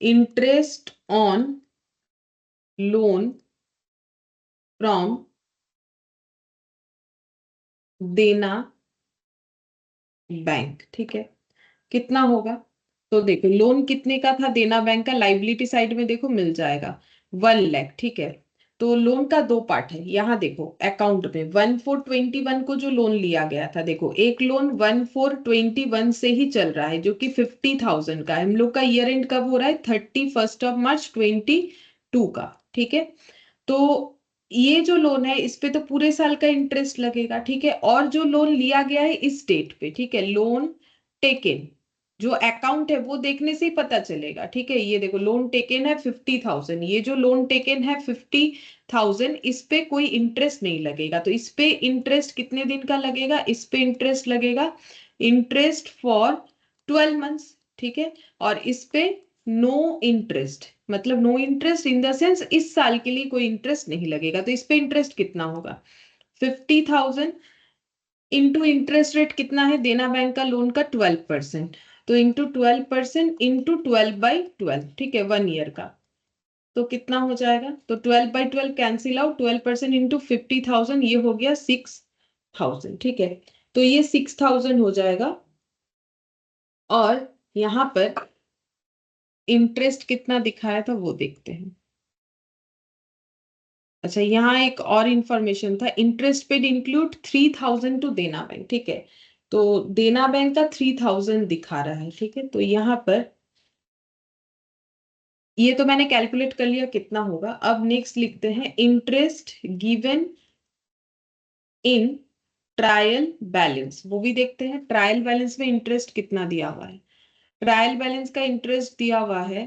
interest on loan from Dena bank, ठीक है। कितना होगा? तो देखो लोन कितने का था देना बैंक का, लाइबिलिटी साइड में देखो मिल जाएगा 1 लाख, ठीक है। तो लोन का दो पार्ट है, यहाँ देखो अकाउंट में 1421 को जो लोन लिया गया था, देखो एक लोन 1421 से ही चल रहा है जो कि 50,000 का है। हम लोग का ईयर एंड कब हो रहा है? 31 मार्च 2022 का, ठीक है। तो ये जो लोन है इस पे तो पूरे साल का इंटरेस्ट लगेगा, ठीक है। और जो लोन लिया गया है इस डेट पे, ठीक है, लोन टेकन, जो अकाउंट है वो देखने से ही पता चलेगा, ठीक है। ये देखो लोन टेकन है 50,000, ये जो लोन टेकन है 50,000, इस पे कोई इंटरेस्ट नहीं लगेगा। तो इस पे इंटरेस्ट कितने दिन का लगेगा? इस पे इंटरेस्ट लगेगा, इंटरेस्ट फॉर 12 मंथ्स, ठीक है। और इस पे नो इंटरेस्ट, मतलब no interest in the sense इस साल के लिए कोई इंटरेस्ट नहीं लगेगा। तो इस पे इंटरेस्ट कितना होगा? 50,000 इंटू इंटरेस्ट रेट कितना है देना बैंक का लोन का? 12%। तो इंटू 12% इंटू 12/12, ठीक है, 1 ईयर का। तो कितना हो जाएगा? तो 12/12 कैंसिल आउट, 12% इंटू 50,000, ये हो गया 6,000, ठीक है। तो ये 6,000 हो जाएगा। और यहाँ पर इंटरेस्ट कितना दिखाया था वो देखते हैं। अच्छा, यहाँ एक और इंफॉर्मेशन था, interest paid include 3,000 to Dena bank, ठीक है। तो देना बैंक का 3,000 दिखा रहा है, ठीक है। तो यहाँ पर ये तो मैंने कैलकुलेट कर लिया कितना होगा। अब नेक्स्ट लिखते हैं interest given in trial balance, वो भी देखते हैं ट्रायल बैलेंस में इंटरेस्ट कितना दिया हुआ है। ट्रायल बैलेंस का इंटरेस्ट दिया हुआ है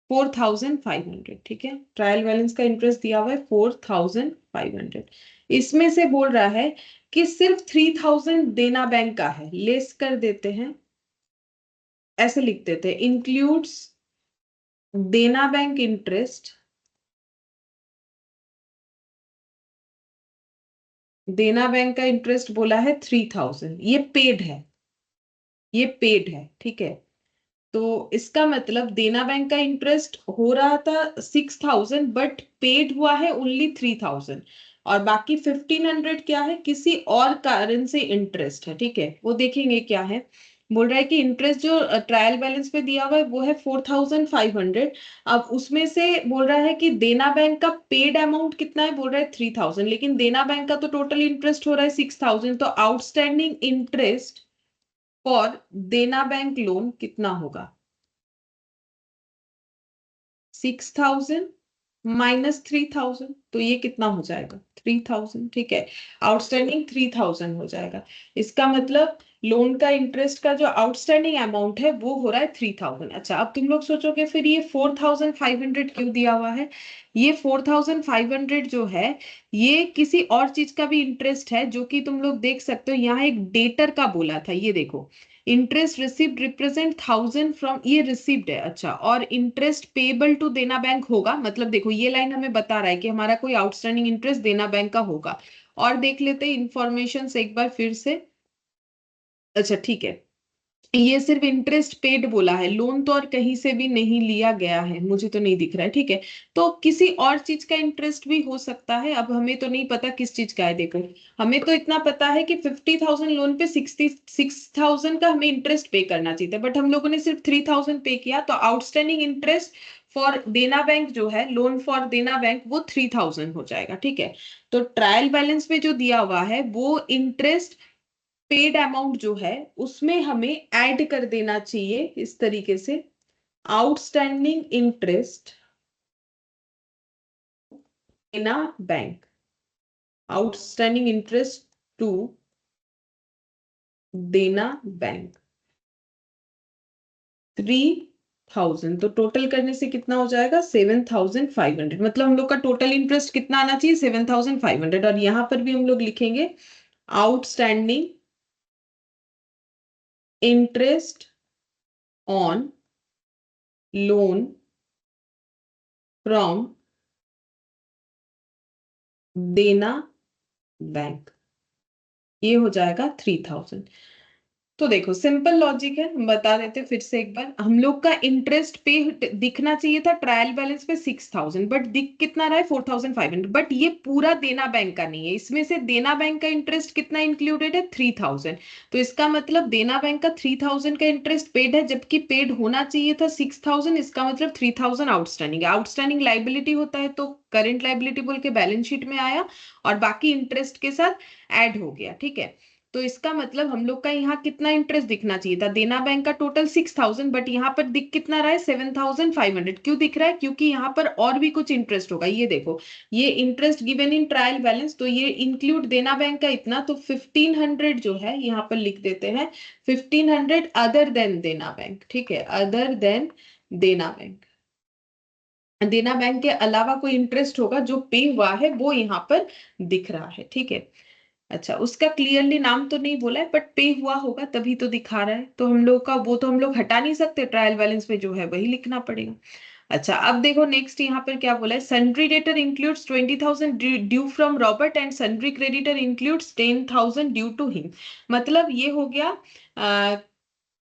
4,500, ठीक है। ट्रायल बैलेंस का इंटरेस्ट दिया हुआ है 4,500। इसमें से बोल रहा है कि सिर्फ 3,000 देना बैंक का है, लेस कर देते हैं, ऐसे लिख देते हैं, इंक्लूड्स देना बैंक इंटरेस्ट, देना बैंक का इंटरेस्ट बोला है 3,000, ये पेड है, ये पेड है, ठीक है। तो इसका मतलब देना बैंक का इंटरेस्ट हो रहा था 6,000, बट पेड हुआ है ओनली 3,000। और बाकी 1,500 क्या है? किसी और कारण से इंटरेस्ट है, ठीक है, वो देखेंगे क्या है। बोल रहा है कि इंटरेस्ट जो ट्रायल बैलेंस पे दिया हुआ है वो है 4,500। अब उसमें से बोल रहा है कि देना बैंक का पेड अमाउंट कितना है? बोल रहा है 3,000, लेकिन देना बैंक का तो टोटल इंटरेस्ट हो रहा है 6,000। तो आउटस्टैंडिंग इंटरेस्ट फॉर देना बैंक लोन कितना होगा? 6,000 -3000, तो ये कितना हो जाएगा 3000, ठीक है। आउटस्टैंडिंग 3000 हो जाएगा। इसका मतलब लोन का इंटरेस्ट का जो आउटस्टैंडिंग अमाउंट है वो हो रहा है 3000। अच्छा, अब तुम लोग सोचोगे फिर ये 4500 क्यों दिया हुआ है। ये 4500 जो है ये किसी और चीज का भी इंटरेस्ट है, जो कि तुम लोग देख सकते हो यहाँ एक डेटर का बोला था। ये देखो, इंटरेस्ट रिसिव्ड रिप्रेजेंट 1000 फ्रॉम, ये रिसिव्ड है। अच्छा, और interest payable to Dena bank होगा, मतलब देखो ये लाइन हमें बता रहा है कि हमारा कोई आउटस्टैंडिंग इंटरेस्ट देना बैंक का होगा। और देख लेते हैं इंफॉर्मेशन एक बार फिर से। अच्छा ठीक है, ये सिर्फ इंटरेस्ट पेड बोला है, लोन तो और कहीं से भी नहीं लिया गया है, मुझे तो नहीं दिख रहा है, ठीक है। तो किसी और चीज का इंटरेस्ट भी हो सकता है, अब हमें तो नहीं पता किस चीज का है। देखो, हमें तो इतना पता है कि 50,000 लोन पे 66,000 का हमें इंटरेस्ट पे करना चाहिए था, बट हम लोगों ने सिर्फ 3000 पे किया, तो आउटस्टैंडिंग इंटरेस्ट फॉर देना बैंक जो है, लोन फॉर देना बैंक, वो 3000 हो जाएगा, ठीक है। तो ट्रायल बैलेंस में जो दिया हुआ है वो इंटरेस्ट पेड अमाउंट जो है उसमें हमें ऐड कर देना चाहिए इस तरीके से, आउटस्टैंडिंग इंटरेस्ट देना bank, outstanding interest to Dena bank 3000, तो टोटल करने से कितना हो जाएगा 7500, मतलब हम लोग का टोटल इंटरेस्ट कितना आना चाहिए 7500। और यहां पर भी हम लोग लिखेंगे outstanding interest on loan from Dena bank, ये हो जाएगा 3000। तो देखो सिंपल लॉजिक है, हम बता देते फिर से एक बार। हम लोग का इंटरेस्ट पे दिखना चाहिए था ट्रायल बैलेंस पे 6000, बट दिख कितना रहा है 4500, बट ये पूरा देना बैंक का नहीं है, इसमें से देना बैंक का इंटरेस्ट कितना इंक्लूडेड है 3000। तो इसका मतलब देना बैंक का 3000 का इंटरेस्ट पेड है, जबकि पेड होना चाहिए था 6000। इसका मतलब 3000 आउटस्टैंडिंग है। आउटस्टैंडिंग लाइबिलिटी होता है तो करंट लाइबिलिटी बोल के बैलेंस शीट में आया, और बाकी इंटरेस्ट के साथ ऐड हो गया, ठीक है। तो इसका मतलब हम लोग का यहाँ कितना इंटरेस्ट दिखना चाहिए था, देना बैंक का टोटल 6000, बट यहाँ पर दिख कितना रहा है 7500। क्यों दिख रहा है, क्योंकि यहाँ पर और भी कुछ इंटरेस्ट होगा। ये देखो, ये interest given in trial balance, तो ये इंक्लूड देना बैंक का इतना, तो 1500 जो है यहाँ पर लिख देते हैं 1500 अदर देन देना बैंक, ठीक है, अदर देन देना बैंक। देना बैंक के अलावा कोई इंटरेस्ट होगा जो पे हुआ है वो यहाँ पर दिख रहा है, ठीक है। अच्छा, उसका क्लियरली नाम तो नहीं बोला है, बट पे हुआ होगा तभी तो दिखा रहा है, तो हम लोग का वो तो हम लोग हटा नहीं सकते, ट्रायल बैलेंस में जो है वही लिखना पड़ेगा। अच्छा, अब देखो नेक्स्ट यहाँ पर क्या बोला है, sundry debtor includes 20,000 due from Robert and sundry creditor includes 10,000 due to him. मतलब ये हो गया,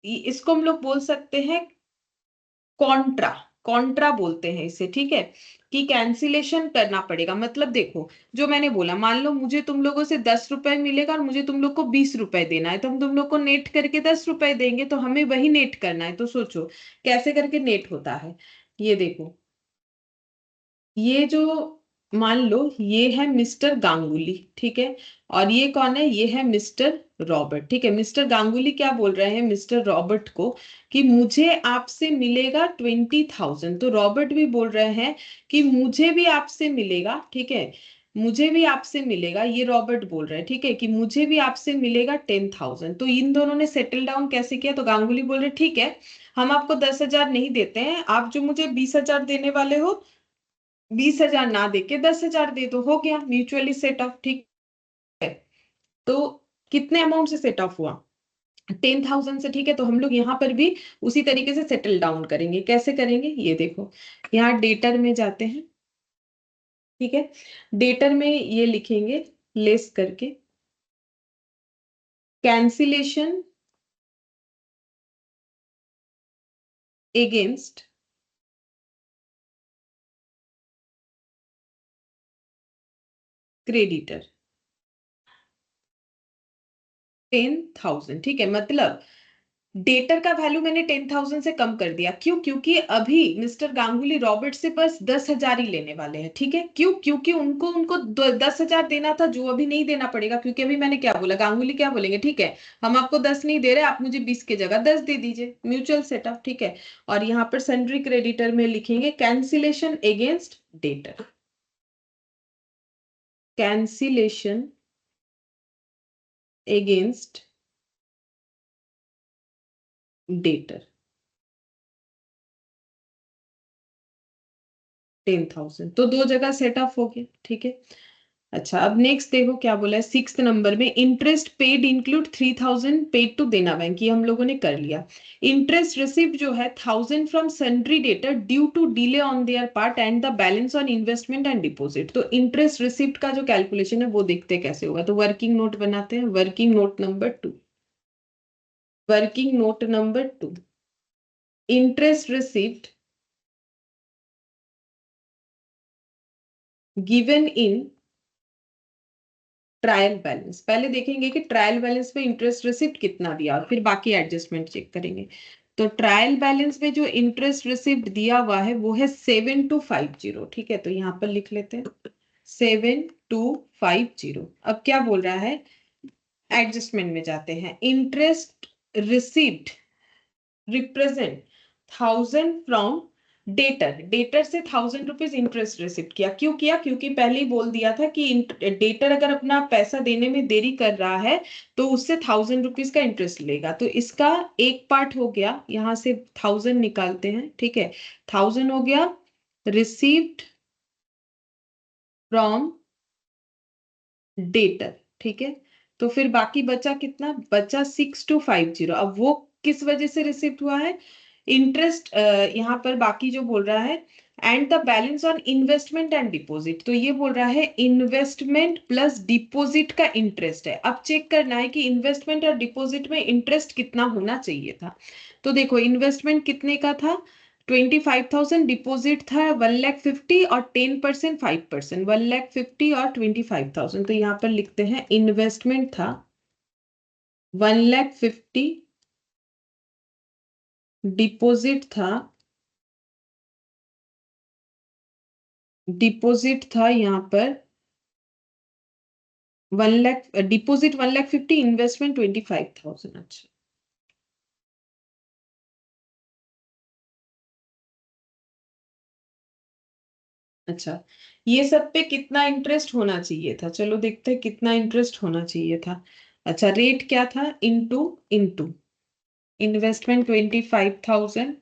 इसको हम लोग बोल सकते हैं कॉन्ट्रा, कॉन्ट्रा बोलते हैं इसे, ठीक है, कि कैंसिलेशन करना पड़ेगा। मतलब देखो, जो मैंने बोला, मान लो मुझे तुम लोगों से 10 रुपए मिलेगा और मुझे तुम लोग को 20 रुपए देना है, तो हम तुम लोग को नेट करके 10 रुपए देंगे, तो हमें वही नेट करना है। तो सोचो कैसे करके नेट होता है। ये देखो, ये जो, मान लो ये है मिस्टर गांगुली, ठीक है, और ये कौन है, ये है मिस्टर रॉबर्ट, ठीक है। मिस्टर गांगुली क्या बोल रहे हैं मिस्टर रॉबर्ट को कि मुझे आपसे मिलेगा 20,000, तो रॉबर्ट भी बोल रहे हैं कि मुझे भी आपसे मिलेगा, ठीक है, मुझे भी आपसे मिलेगा, ये रॉबर्ट बोल रहे हैं, ठीक है, कि मुझे भी आपसे मिलेगा 10,000। तो इन दोनों ने सेटल डाउन कैसे किया, तो गांगुली बोल रहे ठीक है, हम आपको 10,000 नहीं देते हैं, आप जो मुझे 20,000 देने वाले हो, 20,000 ना देके 10,000 दे दो, हो गया म्यूचुअली सेट ऑफ, ठीक है। तो कितने अमाउंट से सेट ऑफ हुआ 10,000 से, ठीक है। तो हम लोग यहाँ पर भी उसी तरीके से सेटल डाउन करेंगे। कैसे करेंगे, ये देखो, यहाँ डेटर में जाते हैं, ठीक है, डेटर में ये लिखेंगे लेस करके, कैंसिलेशन अगेंस्ट क्रेडिटर 10,000, ठीक है। मतलब डेटर का वैल्यू मैंने 10,000 से कम कर दिया, क्यों, क्योंकि अभी मिस्टर गांगुली रॉबर्ट से बस 10,000 ही लेने वाले हैं, ठीक है। क्यों, क्योंकि उनको उनको 10,000 देना था, जो अभी नहीं देना पड़ेगा, क्योंकि अभी मैंने क्या बोला, गांगुली क्या बोलेंगे, ठीक है, हम आपको 10 नहीं दे रहे, आप मुझे 20 की जगह 10 दे दीजिए, म्यूचुअल सेटअप, ठीक है। और यहाँ पर सन्ड्री क्रेडिटर में लिखेंगे cancellation against debtor, cancellation against debtor 10,000। तो दो जगह सेट ऑफ हो गया, ठीक है। अच्छा, अब नेक्स्ट देखो क्या बोला है 6th नंबर में, interest paid include 3,000 paid to Dena bank, ये हम लोगों ने कर लिया। इंटरेस्ट रिसीव्ड जो है 1,000 from sundry debtor due to delay on their part and the balance on investment and deposit. तो इंटरेस्ट रिसीव्ड का जो कैलकुलेशन है वो देखते हैं कैसे होगा। तो वर्किंग नोट बनाते हैं, working note number 2, working note number 2, interest received given in trial balance. पहले देखेंगे कि ट्रायल बैलेंस में इंटरेस्ट रिसिप्ट कितना दिया और फिर बाकी एडजस्टमेंट चेक करेंगे। तो ट्रायल बैलेंस में जो इंटरेस्ट रिसिप्ट दिया हुआ है वो है 7250, ठीक है। तो यहाँ पर लिख लेते हैं 7250। अब क्या बोल रहा है, एडजस्टमेंट में जाते हैं। Interest receipt represent 1,000 from debtor, debtor से 1,000 रुपीज इंटरेस्ट रिसिप्ट किया। क्यों किया? क्योंकि पहले ही बोल दिया था कि डेटर अगर अपना पैसा देने में देरी कर रहा है तो उससे 1,000 रुपीज का इंटरेस्ट लेगा। तो इसका एक पार्ट हो गया, यहां से 1,000 निकालते हैं, ठीक है। 1,000 हो गया रिसीव्ड फ्रॉम डेटर, ठीक है। तो फिर बाकी बचा कितना? बचा 6250। अब वो किस वजह से रिसिप्ट हुआ है? इंटरेस्ट यहाँ पर बाकी जो बोल रहा है and the balance on investment and deposit, तो ये बोल रहा है इन्वेस्टमेंट प्लस डिपॉजिट का इंटरेस्ट है। अब चेक करना है कि इन्वेस्टमेंट और डिपॉजिट में इंटरेस्ट कितना होना चाहिए था। तो देखो इन्वेस्टमेंट कितने का था? 25,000, डिपॉजिट था 1,50,000 और 10% 5%, 1,50,000 और 25,000। तो यहाँ पर लिखते हैं इन्वेस्टमेंट था 1,50,000, डिपॉजिट था, डिपॉजिट था यहाँ पर 1,00,000, डिपॉजिट 1,50,000, इन्वेस्टमेंट 25,000। अच्छा, अच्छा, ये सब पे कितना इंटरेस्ट होना चाहिए था? चलो देखते हैं कितना इंटरेस्ट होना चाहिए था। अच्छा, रेट क्या था? इनटू इनटू इन्वेस्टमेंट 25,000,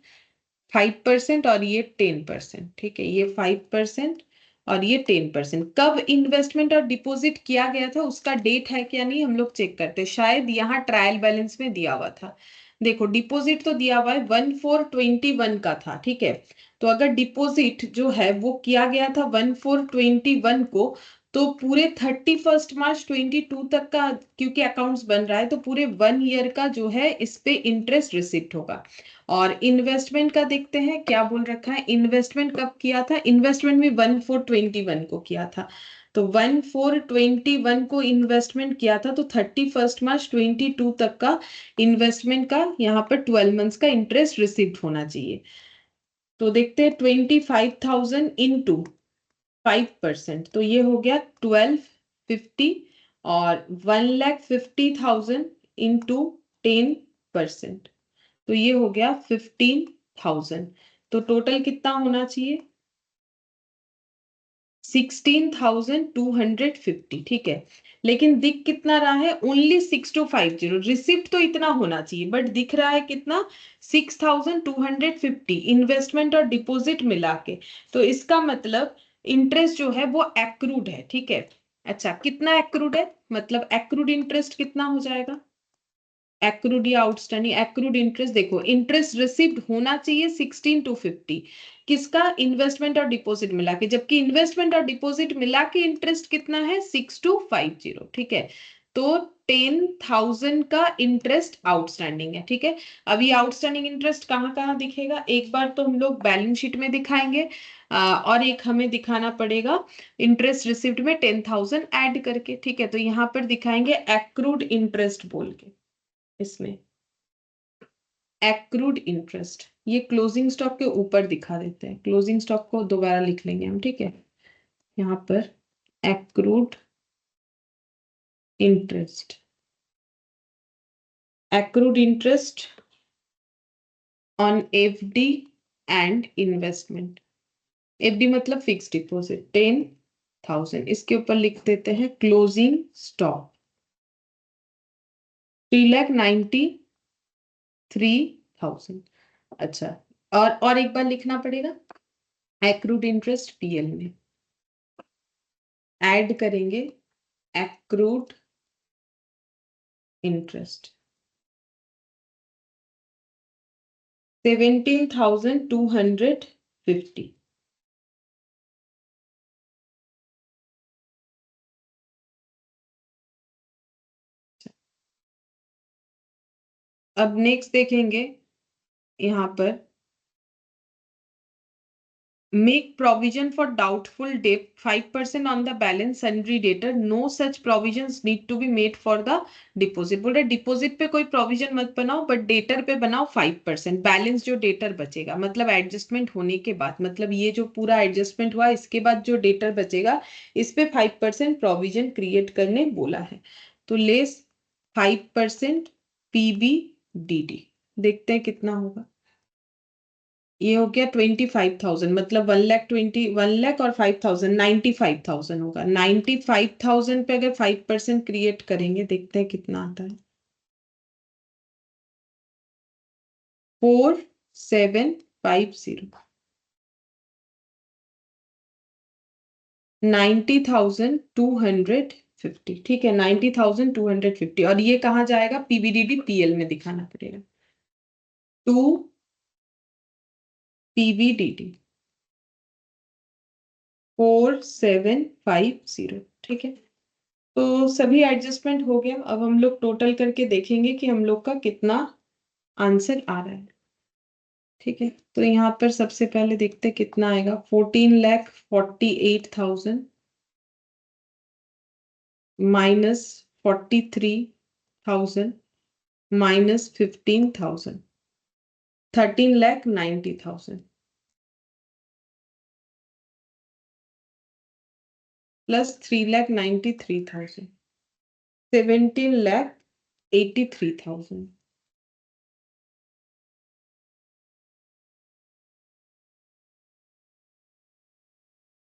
5% और ये 10%, ठीक है। ये 5% और ये 10%। कब इन्वेस्टमेंट और डिपॉजिट किया गया था उसका डेट है क्या नहीं हम लोग चेक करते हैं। शायद यहाँ ट्रायल बैलेंस में दिया हुआ था। देखो डिपॉजिट तो दिया हुआ है 1,421 का था, ठीक है। तो अगर डिपॉजिट जो है वो किया गया था 1,421 को, तो पूरे 31 मार्च 2022 तक का क्योंकि अकाउंट्स बन रहा है तो पूरे 1 ईयर का जो है इस पे इंटरेस्ट रिसिप्ट होगा। और इन्वेस्टमेंट का देखते हैं क्या बोल रखा है। इन्वेस्टमेंट कब किया था? इन्वेस्टमेंट भी 1,421 को किया था। तो 1,421 को इन्वेस्टमेंट किया था तो 31 मार्च 2022 तक का इन्वेस्टमेंट का यहाँ पर 12 मंथ्स का इंटरेस्ट रिसिप्ट होना चाहिए। तो देखते हैं 25,000 इंटू 5%, तो ये हो गया 1,250, और 1,50,000 इंटू 10%, तो ये हो गया 15,000। तो टोटल कितना होना चाहिए? 16,250, ठीक है। लेकिन दिख कितना रहा है? ओनली 6250। रिसिप्ट तो इतना होना चाहिए बट दिख रहा है कितना? 6,250 इन्वेस्टमेंट और डिपॉजिट मिला के। तो इसका मतलब इंटरेस्ट जो है वो एक्रूड है, ठीक है। अच्छा, कितना एक्रूड है? मतलब एक्रूड इंटरेस्ट कितना हो जाएगा? एक्रूड या आउटस्टैंडिंग? एक्रूड इंटरेस्ट देखो, इंटरेस्ट रिसीव्ड होना चाहिए 16,250, किसका? इन्वेस्टमेंट और डिपॉजिट मिला के, जबकि इन्वेस्टमेंट और डिपॉजिट मिला के इंटरेस्ट कितना है? 6,250, ठीक है। तो 10,000 का इंटरेस्ट आउटस्टैंडिंग है, ठीक है। अब ये आउटस्टैंडिंग इंटरेस्ट कहाँ कहाँ दिखेगा? एक बार तो हम लोग बैलेंस शीट में दिखाएंगे, और एक हमें दिखाना पड़ेगा इंटरेस्ट रिसिव्ड में 10,000 ऐड करके, ठीक है। तो यहाँ पर दिखाएंगे एक्रूड इंटरेस्ट बोल के, इसमें एक्रूड इंटरेस्ट, ये क्लोजिंग स्टॉक के ऊपर दिखा देते हैं। क्लोजिंग स्टॉक को दोबारा लिख लेंगे हम, ठीक है। यहाँ पर accrued interest, accrued interest on FD and investment, FD मतलब फिक्स डिपॉजिट 10,000, इसके ऊपर लिख देते हैं क्लोजिंग स्टॉक 3,93,000। अच्छा, और एक बार लिखना पड़ेगा एक्रूड इंटरेस्ट पीएल में ऐड करेंगे एक्रूड इंटरेस्ट 17,250। अब नेक्स्ट देखेंगे यहाँ पर make provision for doubtful debt 5% on the balance sundry debtor, no such provisions need to be made for the deposit। बोल रहे डिपोजिट पे कोई प्रोविजन मत बनाओ बट डेटर पे बनाओ 5%, बैलेंस जो डेटर बचेगा मतलब एडजस्टमेंट होने के बाद, मतलब ये जो पूरा एडजस्टमेंट हुआ इसके बाद जो डेटर बचेगा इस पे 5% प्रोविजन क्रिएट करने बोला है। तो लेस 5% पीबीडीडी, देखते हैं कितना होगा। ये हो गया 25,000, मतलब 1,20,1 लाख और 5,000 95,000 होगा। 95,000 पे अगर 5% क्रिएट करेंगे देखते हैं कितना आता है। 4750, 90,250। ठीक है, 90,250। और ये कहाँ जाएगा? पीबीडीडी पीएल में दिखाना पड़ेगा। टू पीबीडीडी 4750। ठीक है, तो सभी एडजस्टमेंट हो गया। अब हम लोग टोटल करके देखेंगे कि हम लोग का कितना आंसर आ रहा है। ठीक है, तो यहाँ पर सबसे पहले देखते हैं कितना आएगा। 14,48,000 माइनस 43,000 माइनस 15,000, 13,90,000 प्लस 3,93,000, 17,83,000।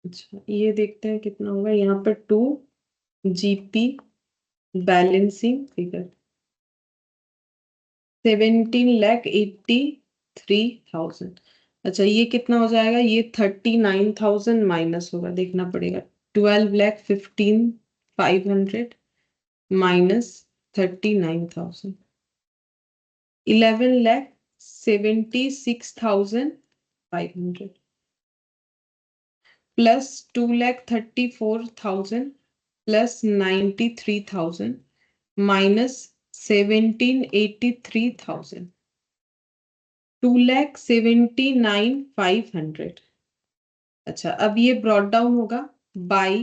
अच्छा, ये देखते हैं कितना होगा। यहाँ पर 2 जीपी बैलेंसिंग फिगर 17,83,000। अच्छा, ये कितना हो जाएगा? ये 39,000 माइनस होगा, देखना पड़ेगा। 12,15,500 माइनस 39,000, 11,76,500 प्लस 2,34,000 प्लस 93,000 माइनस 17,83,000, 2,79,500। अच्छा, अब ये ब्रॉट डाउन होगा by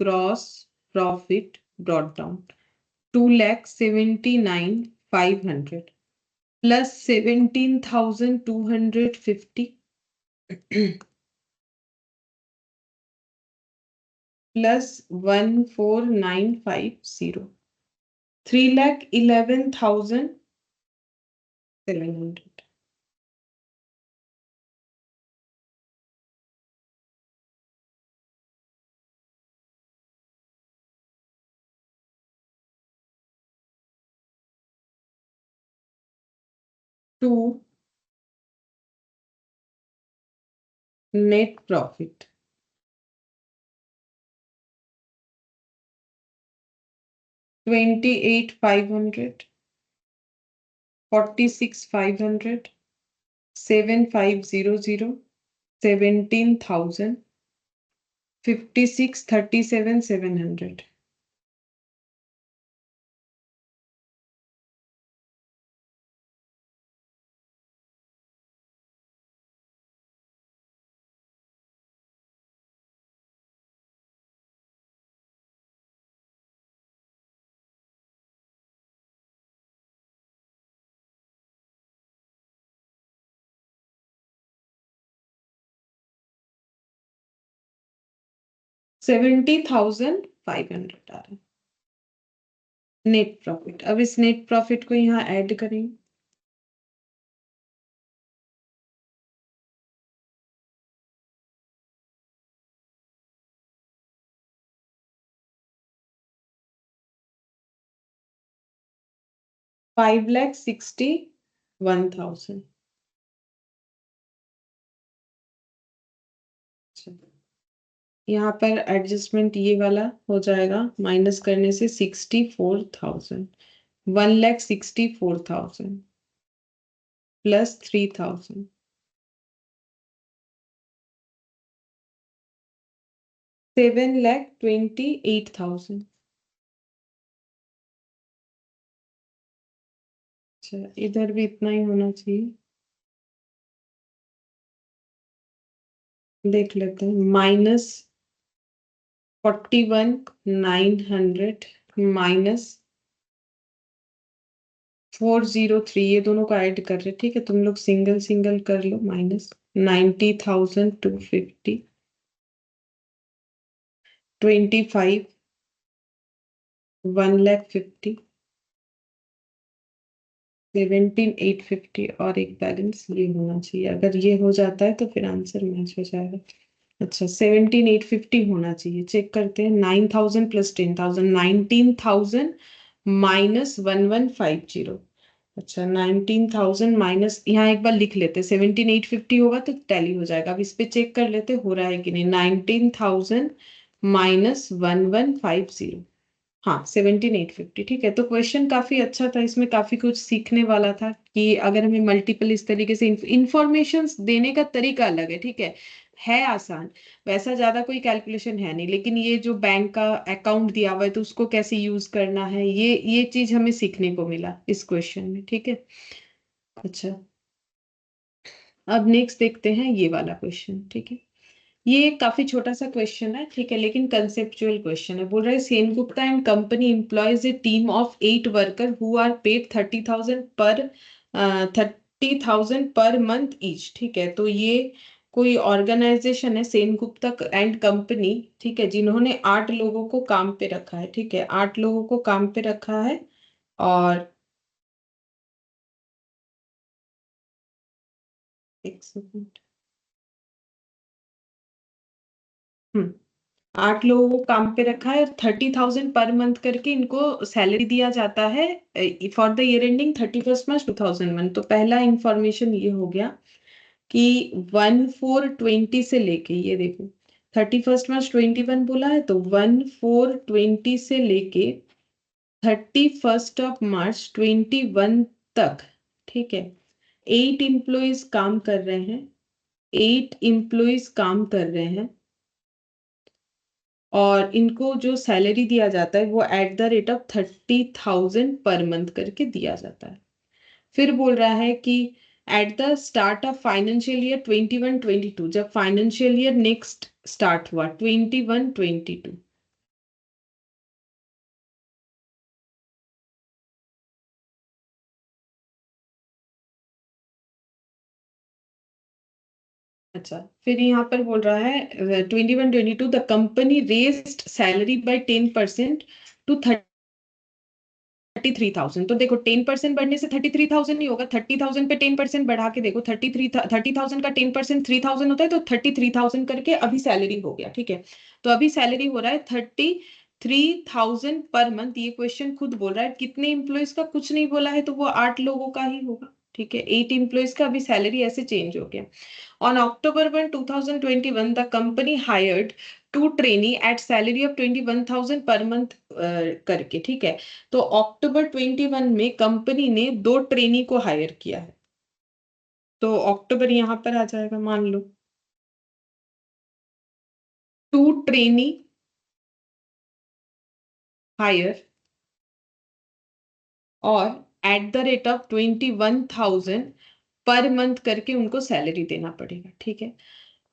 gross profit brought down 2,79,500 plus 17,250 plus 14,950, 3,11,700। 2 net profit 28,500, 46,500, 7,500, 17,000, 56,37,700। $70,500 आ रहा है नेट प्रॉफिट। अब इस नेट प्रॉफिट को यहाँ ऐड करेंगे। 5,61,000। यहाँ पर एडजस्टमेंट ये वाला हो जाएगा, माइनस करने से 64,000। 1,64,000 प्लस 3,000, 7,28,000। अच्छा, इधर भी इतना ही होना चाहिए। देख लेते हैं, -41,900 माइनस 403, ये दोनों को ऐड कर रहे, ठीक है, तुम लोग सिंगल सिंगल कर लो। -90,250, 25, 1,50,000, 17,850 और एक बैलेंस ये होना चाहिए। अगर ये हो जाता है तो फिर आंसर मैच हो जाएगा। अच्छा, 17,850 होना चाहिए। चेक करते हैं। 9,000 प्लस 10,000, 19,000 माइनस 1,150। अच्छा, 19,000 माइनस, यहाँ एक बार लिख लेते हैं, 17,850 होगा तो टैली हो जाएगा। अब इस पे चेक कर लेते हो रहा है कि नहीं। 19,000 माइनस 1,150, हाँ 17,850, ठीक है। तो क्वेश्चन काफी अच्छा था, इसमें काफी कुछ सीखने वाला था कि अगर हमें मल्टीपल इस तरीके से इंफॉर्मेशन देने का तरीका अलग है आसान। वैसा ज्यादा कोई कैलकुलेशन है नहीं, लेकिन ये जो बैंक का अकाउंट दिया हुआ है तो उसको कैसे यूज करना है, ये चीज हमें सीखने को मिला इस क्वेश्चन में, ठीक है। अच्छा, अब नेक्स्ट देखते हैं ये वाला क्वेश्चन, ठीक है। ये काफी छोटा सा क्वेश्चन है, ठीक है, लेकिन कंसेप्चुअल क्वेश्चन है। बोल रहा है Sengupta and company employs a team of 8 worker who are paid 30,000 per month each, ठीक है। तो ये कोई ऑर्गेनाइजेशन है, सेनगुप्ता एंड कंपनी, ठीक है, जिन्होंने 8 लोगों को काम पे रखा है, ठीक है, 8 लोगों को काम पे रखा है। और एक सेकंड, 8 लोगों को काम पे रखा है और 30,000 पर मंथ करके इनको सैलरी दिया जाता है फॉर द ईयर एंडिंग 31 मार्च 2001। तो पहला इंफॉर्मेशन ये हो गया कि 1/4/20 से लेके, ये देखो 31 मार्च 2021 बोला है, तो 1/4/20 से लेके 31 मार्च 2021 तक, ठीक है, 8 एम्प्लॉयज काम कर रहे हैं। 8 एम्प्लॉयज काम कर रहे हैं और इनको जो सैलरी दिया जाता है वो @30,000 पर मंथ करके दिया जाता है। फिर बोल रहा है कि at the start of financial year 21-22, जब फाइनेंशियल ईयर नेक्स्ट स्टार्ट हुआ 21-22, अच्छा, फिर यहाँ पर बोल रहा है 21-22 the company raised salary by 10% to 33,000। तो देखो 10% बढ़ने से 33,000 नहीं होगा, 30,000 पे 10% बढ़ा के देखो, 30,000 का 10% 3,000 होता है, तो 33,000 करके अभी सैलरी हो गया, ठीक है। तो अभी सैलरी हो रहा है 33,000 पर मंथ। ये क्वेश्चन खुद बोल रहा है कितने एम्प्लॉयज का, कुछ नहीं बोला है, तो वो 8 लोगों का ही होगा, ठीक है। 8 एम्प्लॉयज का अभी सैलरी ऐसे चेंज हो गया। On October 1, 2021, the company hired 2 trainee at salary of 21,000 per month करके, ठीक है। तो अक्टूबर 21 में कंपनी ने 2 ट्रेनी को हायर किया है, तो अक्टूबर यहाँ पर आ जाएगा, मान लो 2 ट्रेनी हायर और @21,000 पर मंथ करके उनको सैलरी देना पड़ेगा, ठीक है।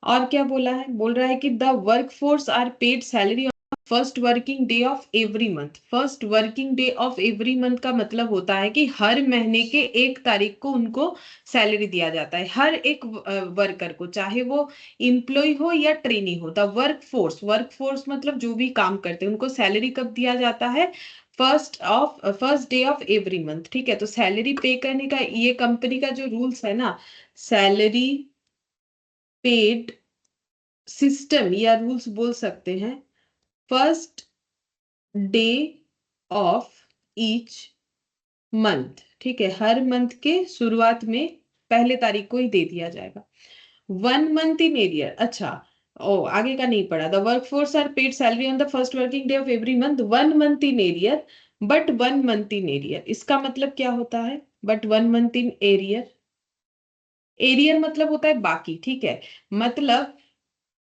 और क्या बोला है, बोल रहा है कि the work force are paid salary first working day of every month. First working day of every month का मतलब होता है कि हर महीने के 1 तारीख को उनको सैलरी दिया जाता है, हर एक वर्कर को, चाहे वो इम्प्लॉय हो या ट्रेनी हो। द वर्क फोर्स मतलब जो भी काम करते हैं उनको सैलरी कब दिया जाता है, first day of every month, ठीक है। तो सैलरी पे करने का ये कंपनी का जो रूल्स है ना, सैलरी पेड सिस्टम या रूल्स बोल सकते हैं, first day of each month, ठीक है, हर मंथ के शुरुआत में पहले तारीख को ही दे दिया जाएगा। 1 month in arrear, अच्छा, ओ आगे का नहीं पढ़ा। The work force are paid salary on the first working day of every month, 1 month in arrear, but 1 month in arrear। इसका मतलब क्या होता है? But 1 month in arrear, arrear मतलब होता है बाकी, ठीक है, मतलब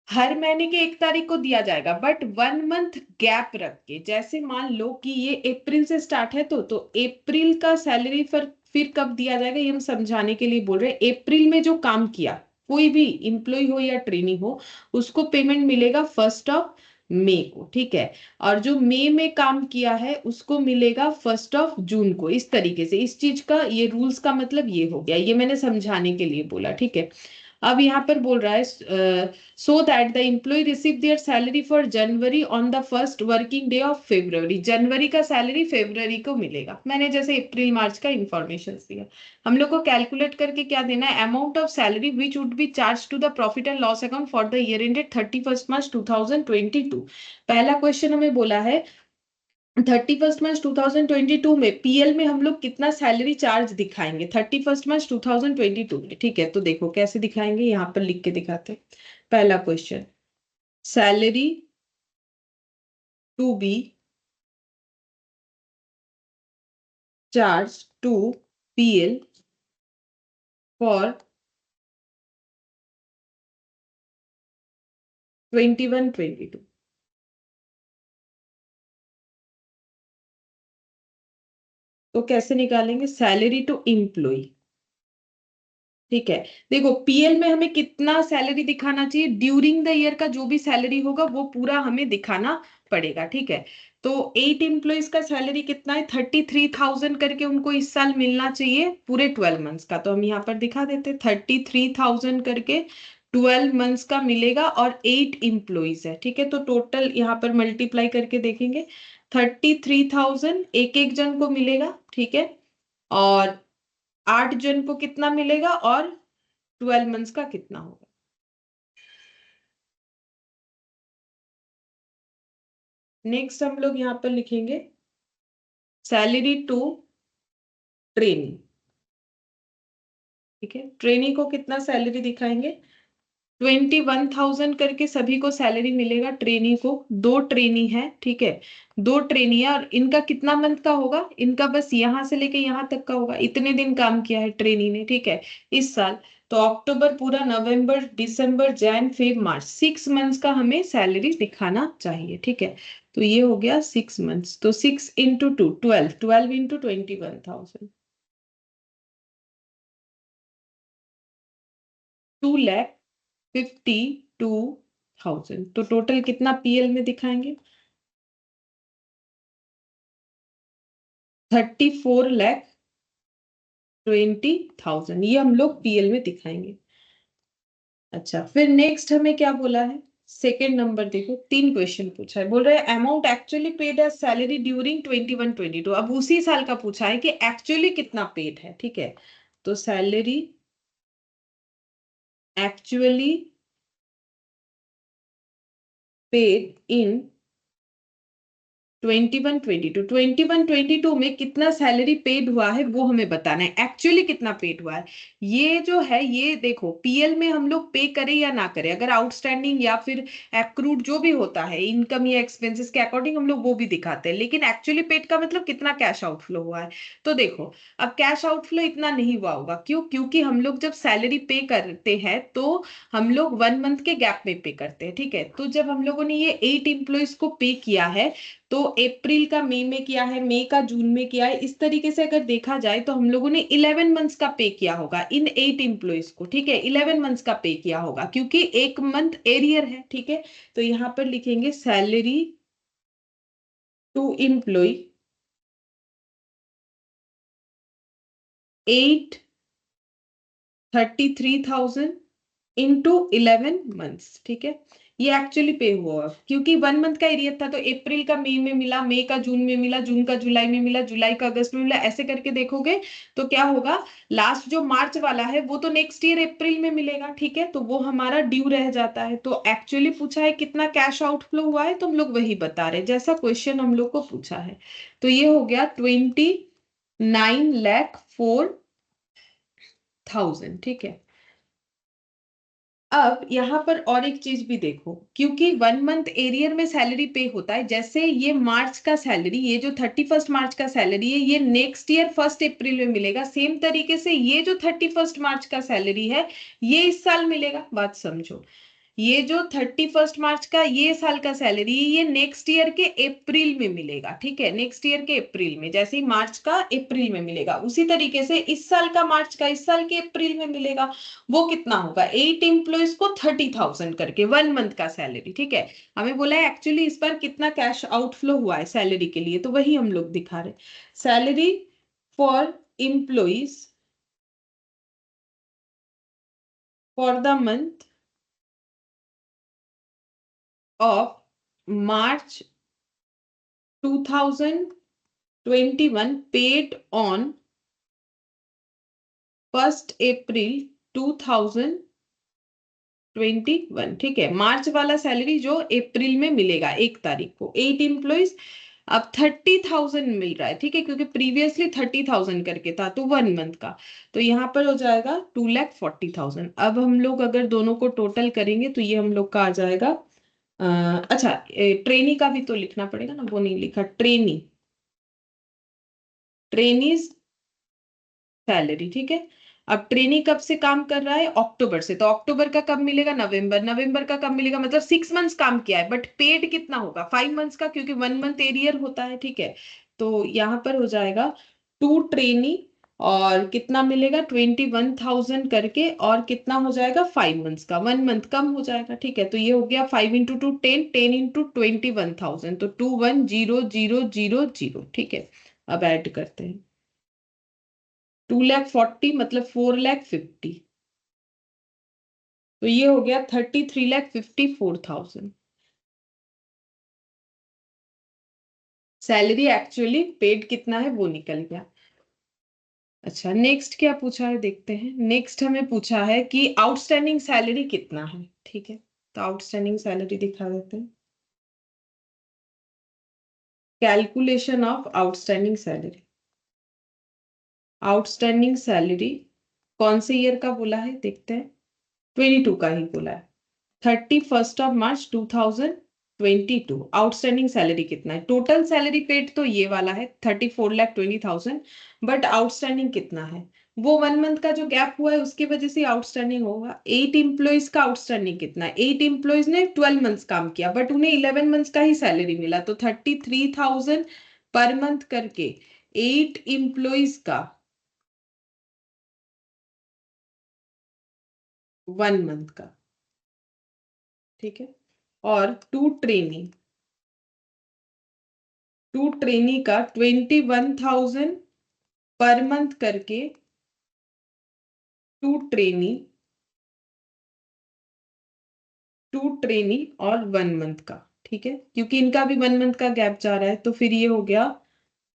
हर महीने के 1 तारीख को दिया जाएगा, बट 1 month गैप रख के। जैसे मान लो कि ये अप्रैल से स्टार्ट है, तो अप्रैल का सैलरी फिर कब दिया जाएगा, ये हम समझाने के लिए बोल रहे हैं। अप्रैल में जो काम किया, कोई भी इम्प्लॉय हो या ट्रेनी हो, उसको पेमेंट मिलेगा 1 मई को, ठीक है। और जो मई में काम किया है उसको मिलेगा 1 जून को। इस तरीके से इस चीज का, ये रूल्स का मतलब ये हो गया, ये मैंने समझाने के लिए बोला, ठीक है। अब यहाँ पर बोल रहा है so that the employee receive their salary for January on the first working day of February. जनवरी का सैलरी फेब्रुवरी को मिलेगा। मैंने जैसे अप्रैल मार्च का इंफॉर्मेशन दिया। हम लोग को कैलकुलेट करके क्या देना है? Amount of salary which would be charge to the profit and loss account for the year ended 31 March 2022। पहला क्वेश्चन हमें बोला है 31 मार्च 2022 में पीएल में हम लोग कितना सैलरी चार्ज दिखाएंगे 31 मार्च 2022 में, ठीक है। तो देखो कैसे दिखाएंगे, यहाँ पर लिख के दिखाते हैं। पहला question, salary to be charge to PL for 21-22। तो कैसे निकालेंगे? सैलरी टू एम्प्लॉय, ठीक है। देखो पीएल में हमें कितना सैलरी दिखाना चाहिए? ड्यूरिंग द ईयर का जो भी सैलरी होगा वो पूरा हमें दिखाना पड़ेगा, ठीक है। तो 8 एम्प्लॉयज का सैलरी कितना है? 33,000 करके उनको इस साल मिलना चाहिए पूरे 12 मंथ्स का। तो हम यहाँ पर दिखा देते 33,000 करके 12 मंथ्स का मिलेगा, और 8 एम्प्लॉयज है, ठीक है। तो टोटल यहाँ पर मल्टीप्लाई करके देखेंगे, 33,000 एक एक जन को मिलेगा, ठीक है। और 8 जन को कितना मिलेगा, और 12 मंथ्स का कितना होगा? नेक्स्ट हम लोग यहाँ पर लिखेंगे सैलरी टू ट्रेनी, ठीक है। ट्रेनी को कितना सैलरी दिखाएंगे? 21,000 करके सभी को सैलरी मिलेगा। ट्रेनी को, 2 ट्रेनी है, ठीक है। 2 ट्रेनी है, और इनका कितना मंथ का होगा? इनका बस यहाँ से लेके यहाँ तक का होगा। इतने दिन काम किया है ट्रेनी ने, ठीक है, इस साल। तो अक्टूबर पूरा, नवंबर, दिसंबर, जैन, फेब, मार्च, 6 मंथ्स का हमें सैलरी दिखाना चाहिए, ठीक है। तो ये हो गया 6 मंथ्स। तो 6 × 2 12, 12 × 21,000, 2,52,000। तो टोटल कितना पीएल में दिखाएंगे? 34,20,000, ये हम लोग पीएल में दिखाएंगे। अच्छा, फिर नेक्स्ट हमें क्या बोला है? सेकेंड नंबर देखो, 3 क्वेश्चन पूछा है। बोल रहे हैं amount actually paid as salary during 21-22। अब उसी साल का पूछा है कि एक्चुअली कितना पेड है, ठीक है। तो सैलरी एक्चुअली पेड इन 21-22 में कितना सैलरी पेड हुआ है वो हमें बताना है। एक्चुअली कितना पेड हुआ है, ये जो है, ये देखो पीएल में हम लोग पे करें या ना करें, अगर आउटस्टैंडिंग या फिर एक्रूड जो भी होता है इनकम या एक्सपेंसेस के अकॉर्डिंग हम लोग वो भी दिखाते हैं। लेकिन एक्चुअली पेड का मतलब कितना कैश आउटफ्लो हुआ है। तो देखो अब कैश आउटफ्लो इतना नहीं हुआ होगा, क्यों? क्योंकि हम लोग जब सैलरी पे करते हैं तो हम लोग 1 मंथ के गैप में पे करते हैं, ठीक है। तो जब हम लोगों ने ये 8 एम्प्लॉयज को पे किया है, तो अप्रैल का मई में किया है, मई का जून में किया है, इस तरीके से अगर देखा जाए तो हम लोगों ने 11 मंथ्स का पे किया होगा इन 8 एम्प्लॉयज को, ठीक है। 11 मंथ्स का पे किया होगा क्योंकि 1 मंथ एरियर है, ठीक है। तो यहाँ पर लिखेंगे salary to employ 833,000 into 11 months, ठीक है। ये एक्चुअली पे हुआ क्योंकि 1 मंथ का एरियर था, तो अप्रैल का मई में मिला, मई का जून में मिला, जून का जुलाई में मिला, जुलाई का अगस्त में मिला, ऐसे करके देखोगे तो क्या होगा, लास्ट जो मार्च वाला है वो तो नेक्स्ट ईयर अप्रैल में मिलेगा, ठीक है। तो वो हमारा ड्यू रह जाता है। तो एक्चुअली पूछा है कितना कैश आउटफ्लो हुआ है, तो हम लोग वही बता रहे हैं जैसा क्वेश्चन हम लोग को पूछा है। तो ये हो गया 9,04,000, ठीक है। अब यहाँ पर और एक चीज भी देखो, क्योंकि 1 मंथ एरियर में सैलरी पे होता है, जैसे ये मार्च का सैलरी, ये जो 31 मार्च का सैलरी है ये नेक्स्ट ईयर 1 अप्रैल में मिलेगा, सेम तरीके से ये जो 31 मार्च का सैलरी है ये इस साल मिलेगा। बात समझो, ये जो 31 मार्च का ये साल का सैलरी ये नेक्स्ट ईयर के अप्रैल में मिलेगा, ठीक है, नेक्स्ट ईयर के अप्रैल में, जैसे ही मार्च का अप्रैल में मिलेगा उसी तरीके से इस साल का मार्च का इस साल के अप्रैल में मिलेगा। वो कितना होगा, 8 एम्प्लॉयज को 30,000 करके 1 मंथ का सैलरी, ठीक है। हमें बोला है एक्चुअली इस बार कितना कैश आउटफ्लो हुआ है सैलरी के लिए, तो वही हम लोग दिखा रहे। Salary for employees for the month of March 2021 paid on 1 April 2021, ठीक है। मार्च वाला सैलरी जो अप्रैल में मिलेगा 1 तारीख को, 8 एम्प्लॉयज, अब 30,000 मिल रहा है, ठीक है, क्योंकि प्रीवियसली 30,000 करके था तो 1 मंथ का, तो यहाँ पर हो जाएगा 2,40,000। अब हम लोग अगर दोनों को टोटल करेंगे तो ये हम लोग का आ जाएगा अच्छा, ट्रेनी का भी तो लिखना पड़ेगा ना, वो नहीं लिखा, ट्रेनीज सैलरी, ठीक है। अब ट्रेनी कब से काम कर रहा है, अक्टूबर से, तो अक्टूबर का कब मिलेगा, नवंबर, नवंबर का कब मिलेगा, मतलब 6 मंथ्स काम किया है, बट पेड कितना होगा, 5 मंथ्स का, क्योंकि 1 मंथ एरियर होता है, ठीक है। तो यहाँ पर हो जाएगा 2 ट्रेनी, और कितना मिलेगा 21,000 करके, और कितना हो जाएगा 5 मंथ्स का, 1 मंथ कम हो जाएगा, ठीक है। तो ये हो गया 5 × 2 10, 10 × 21,000, तो 21,000, ठीक है। अब ऐड करते हैं, 2,40,000 मतलब 4,50,000, तो ये हो गया 33,54,000 सैलरी। एक्चुअली पेड कितना है वो निकल गया। अच्छा, नेक्स्ट क्या पूछा है देखते हैं। नेक्स्ट हमें पूछा है कि आउटस्टैंडिंग सैलरी कितना है, ठीक है। तो आउटस्टैंडिंग सैलरी दिखा देते हैं, calculation of outstanding salary. Outstanding salary कौन से ईयर का बोला है देखते हैं, 22 का ही बोला है। 31 मार्च 2022 आउटस्टैंडिंग सैलरी कितना है, टोटल सैलरी पेड तो ये वाला है 34,20,000, बट आउटस्टैंडिंग कितना है, वो 1 मंथ का जो गैप हुआ है उसकी वजह से आउटस्टैंडिंग होगा। 8 एम्प्लॉयज का आउटस्टैंडिंग कितना है, 8 एम्प्लॉयज ने 12 मंथ्स काम किया बट उन्हें 11 मंथ्स का ही सैलरी मिला, तो 33,000 पर मंथ करके 8 एम्प्लॉयज का 1 मंथ का, ठीक है। और टू ट्रेनी का 21,000 पर मंथ करके, टू ट्रेनी और 1 मंथ का, ठीक है, क्योंकि इनका भी 1 मंथ का गैप जा रहा है, तो फिर ये हो गया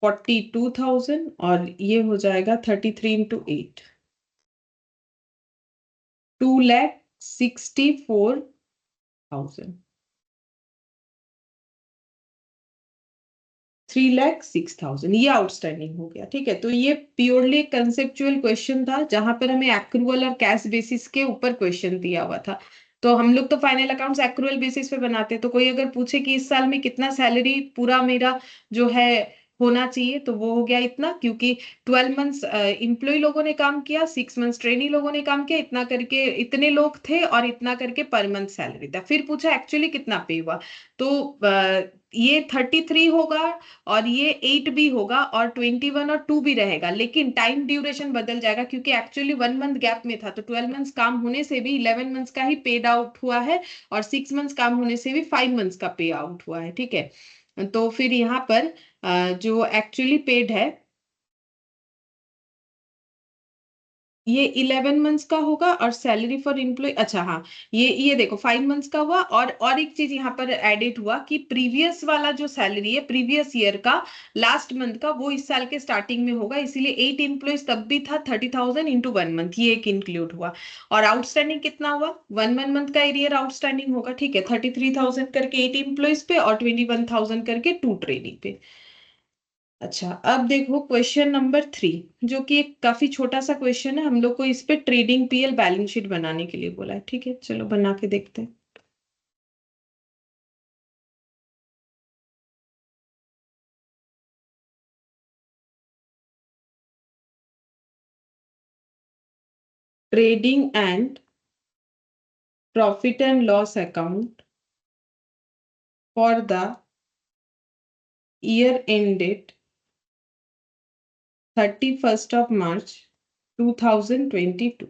42,000, और ये हो जाएगा 33 × 8, 2,64,000, 3,06,000 ये आउटस्टैंडिंग हो गया, ठीक है। तो ये प्योरली कंसेप्चुअल क्वेश्चन था, जहां पर हमें एक्रूअल और कैश बेसिस के ऊपर क्वेश्चन दिया हुआ था। तो हम लोग तो फाइनल अकाउंट्स एक्रूअल बेसिस पे बनाते हैं, तो कोई अगर पूछे कि इस साल में कितना सैलरी पूरा मेरा जो है होना चाहिए, तो वो हो गया इतना, क्योंकि 12 मंथ्स इम्प्लॉय लोगों ने काम किया, 6 मंथ्स ट्रेनी लोगों ने काम किया, इतना करके इतने लोग थे, और इतना करके पर मंथ सैलरी था। फिर पूछा एक्चुअली कितना पे हुआ, तो ये 33 होगा, और ये 8 भी होगा, और 21 और 2 भी रहेगा, लेकिन टाइम ड्यूरेशन बदल जाएगा, क्योंकि एक्चुअली 1 मंथ गैप में था, तो 12 मंथ्स काम होने से भी 11 मंथ्स का ही पेड आउट हुआ है, और 6 मंथ्स काम होने से भी 5 मंथ्स का पे आउट हुआ है, ठीक है। तो फिर यहाँ पर जो एक्चुअली पेड है ये 11 मंथ्स का होगा, और सैलरी फॉर एम्प्लॉय, अच्छा हाँ, ये देखो 5 मंथ्स का हुआ, और एक चीज यहाँ पर एडिट हुआ कि प्रीवियस वाला जो सैलरी है प्रीवियस ईयर का लास्ट मंथ का, वो इस साल के स्टार्टिंग में होगा, इसीलिए 8 एम्प्लॉयज तब भी था 30,000 इंटू 1 मंथ, ये एक इंक्लूड हुआ। और आउटस्टैंडिंग कितना हुआ, 1 मंथ का एरियर आउटस्टैंडिंग होगा, ठीक है, 33,000 करके 8 एम्प्लॉयज पे, और 21,000 करके 2 ट्रेनिंग पे। अच्छा, अब देखो क्वेश्चन नंबर 3, जो कि एक काफी छोटा सा क्वेश्चन है। हम लोग को इस पे ट्रेडिंग पीएल बैलेंस शीट बनाने के लिए बोला है। ठीक है, चलो बना के देखते हैं। Trading and profit and loss account for the year ended 31st of March 2022।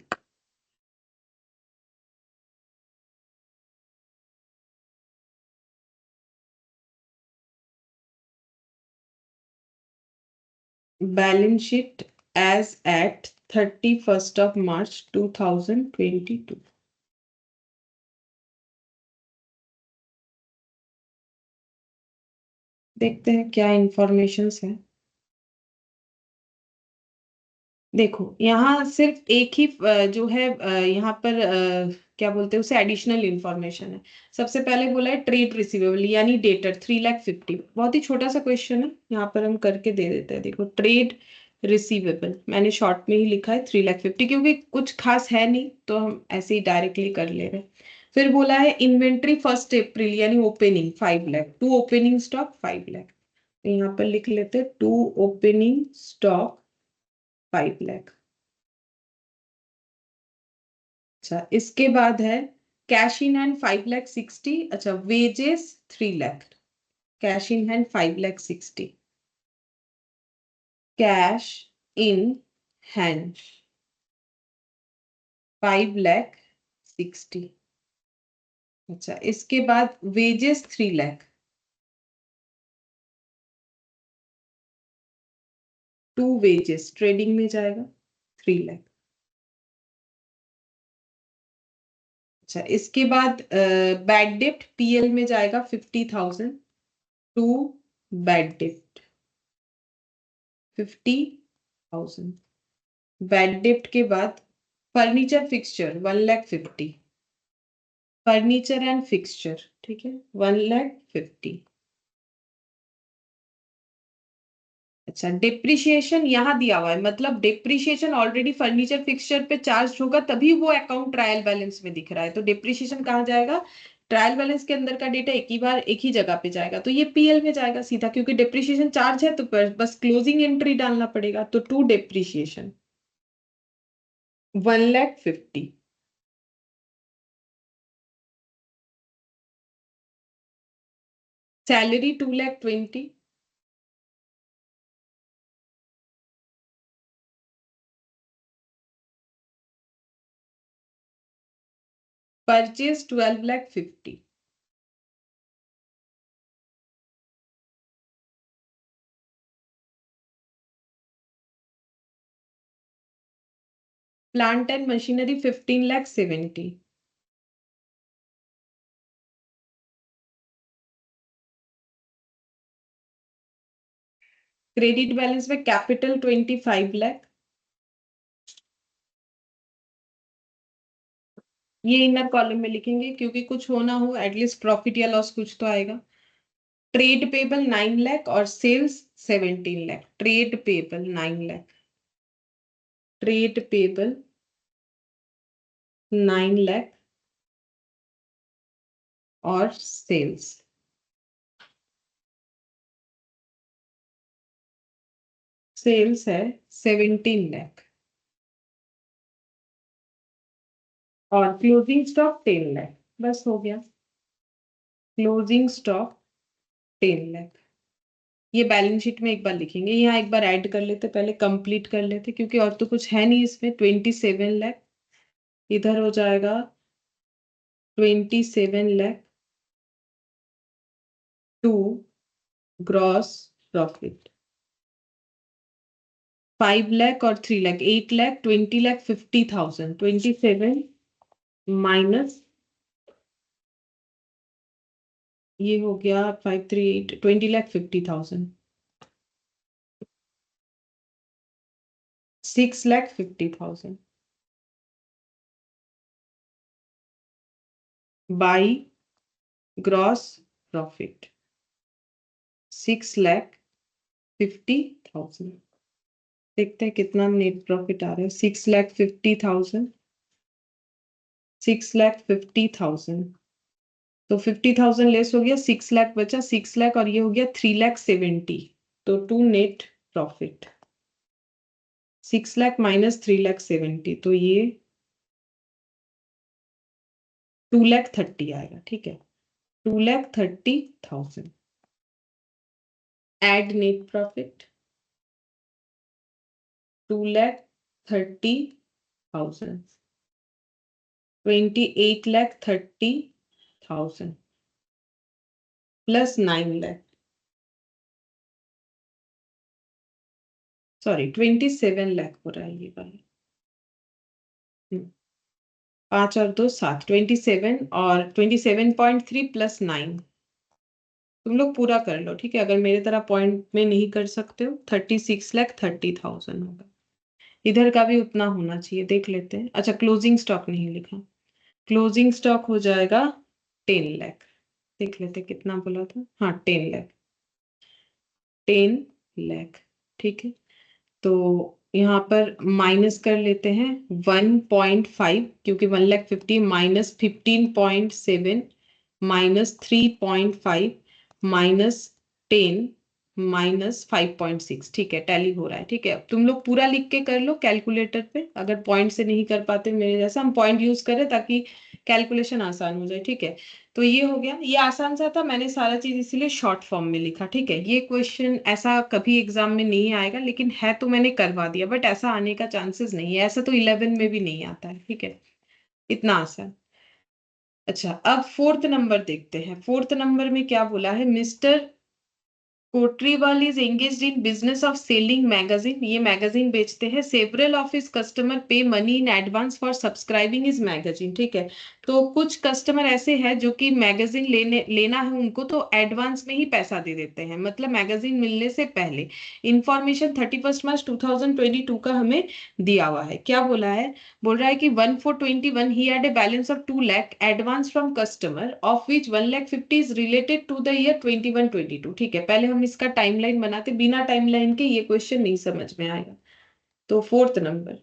Balance sheet as at 31st of March 2022। देखते हैं क्या इंफॉर्मेशन है। देखो यहाँ सिर्फ एक ही जो है यहाँ पर क्या बोलते हैं उसे, एडिशनल इंफॉर्मेशन है। सबसे पहले बोला है ट्रेड रिसीवेबल यानी डेटर 3,50,000। बहुत ही छोटा सा क्वेश्चन है, यहाँ पर हम करके दे देते हैं। देखो ट्रेड रिसीवेबल मैंने शॉर्ट में ही लिखा है 3,50,000, क्योंकि कुछ खास है नहीं तो हम ऐसे ही डायरेक्टली कर ले रहे हैं। फिर बोला है इन्वेंट्री 1 अप्रैल यानी opening 5 lakh, to opening stock 5 lakh. यहाँ पर लिख लेते हैं टू ओपनिंग स्टॉक 5 लाख। अच्छा, इसके बाद है कैश इन हैंड 5,60,000। अच्छा, wages 3 lakh. Cash in hand 5,60,000। Cash in hand 5,60,000। अच्छा, इसके बाद wages 3 lakh. To wages trading में जाएगा 3 लाख। अच्छा, इसके बाद बैड डेप्ट पीएल में जाएगा 50,000। टू बैड डेप्ट 50,000। बैड डेप्ट के बाद furniture fixture 1,50,000। Furniture and fixture, ठीक है, 1,50,000। अच्छा, डिप्रिशिएशन यहाँ दिया हुआ है, मतलब डिप्रिशिएशन ऑलरेडी फर्नीचर फिक्सचर पे चार्ज होगा, तभी वो अकाउंट ट्रायल बैलेंस में दिख रहा है। तो डिप्रिशिएशन कहाँ जाएगा? ट्रायल बैलेंस के अंदर का डेटा एक ही बार एक ही जगह पे जाएगा, तो ये पीएल में जाएगा सीधा, क्योंकि डिप्रिशिएशन चार्ज है तो बस क्लोजिंग एंट्री डालना पड़ेगा। तो to depreciation 1,50,000। Salary 2,20,000। Purchase 12,50,000। Plant and machinery 15,70,000। Credit balance में कैपिटल 25,00,000। ये इनर कॉलम में लिखेंगे, क्योंकि कुछ हो ना हो एटलीस्ट प्रॉफिट या लॉस कुछ तो आएगा। ट्रेड पेबल 9,00,000 और sales 17,00,000। Trade payable 9,00,000। Trade payable 9,00,000 और सेल्स है 17,00,000। और क्लोजिंग स्टॉक 10,00,000। बस हो गया। Closing stock 10,00,000। ये बैलेंस शीट में एक बार लिखेंगे, यहाँ एक बार ऐड कर लेते, पहले कंप्लीट कर लेते, क्योंकि और तो कुछ है नहीं इसमें। 27,00,000 इधर हो जाएगा 27,00,000 टू ग्रॉस प्रॉफिट 5,00,000 और 3,00,000 8,00,000 20,00,000 50,000। 27 माइनस ये हो गया 538 20,00,000 50,000। 6,50,000 बाई ग्रॉस प्रॉफिट 6,50,000 50,000। देखते हैं कितना नेट प्रॉफिट आ रहा है। 6,50,000, 6,50,000। तो 50,000 लेस हो गया, 6 लाख बचा, 6 लाख और ये हो गया 3,70,000। तो to net profit 6 lakh minus 3,70,000, तो ये 2,30,000 आएगा। ठीक है, 2,30,000। Add net profit 2,30,000, 28,30,000 plus 9 lakh, sorry 27 lakh हो रहा है ये वाला। 5 और 2 7, 27 और 27.3 प्लस 9। तुम लोग पूरा कर लो, ठीक है। अगर मेरे तरह पॉइंट में नहीं कर सकते हो, 36,30,000 होगा। इधर का भी उतना होना चाहिए, देख लेते हैं। अच्छा, क्लोजिंग स्टॉक नहीं लिखा। क्लोजिंग स्टॉक हो जाएगा 10 लाख। देख लेते कितना बोला था। हाँ, 10 लाख, 10 लाख। ठीक है, तो यहाँ पर माइनस कर लेते हैं 1.5, क्योंकि 1,50,000 माइनस 15.7 माइनस 3.5 माइनस 10 माइनस 5.6। ठीक है, टैली हो रहा है। ठीक है, तुम लोग पूरा लिख के कर लो कैलकुलेटर पे। अगर पॉइंट से नहीं कर पाते मेरे जैसा, हम पॉइंट यूज करें ताकि कैलकुलेशन आसान हो जाए। ठीक है, तो ये हो गया। ये आसान सा था, मैंने सारा चीज इसीलिए शॉर्ट फॉर्म में लिखा। ठीक है, ये क्वेश्चन ऐसा कभी एग्जाम में नहीं आएगा, लेकिन है तो मैंने करवा दिया, बट ऐसा आने का चांसेस नहीं है। ऐसा तो 11 में भी नहीं आता है। ठीक है, इतना आसान। अच्छा, अब फोर्थ नंबर देखते हैं। फोर्थ नंबर में क्या बोला है। Mister Kotriwal is engaged in business of selling magazine. ये मैगजीन बेचते हैं। सेवरल ऑफ हिज कस्टमर पे money in advance for subscribing his magazine. ठीक है, तो कुछ कस्टमर ऐसे हैं जो कि मैगजीन लेना है उनको, तो एडवांस में ही पैसा दे देते हैं, मतलब मैगजीन मिलने से पहले। इंफॉर्मेशन 31 मार्च 2022 का हमें दिया हुआ है। क्या बोला है, बोल रहा है कि 1/4/21 he had a balance of 2 lakh advance from customer of which 1,50,000 is related to the year 21-22। ठीक है, पहले हम इसका टाइमलाइन बनाते, बिना टाइमलाइन के ये क्वेश्चन नहीं समझ में आएगा। तो फोर्थ नंबर,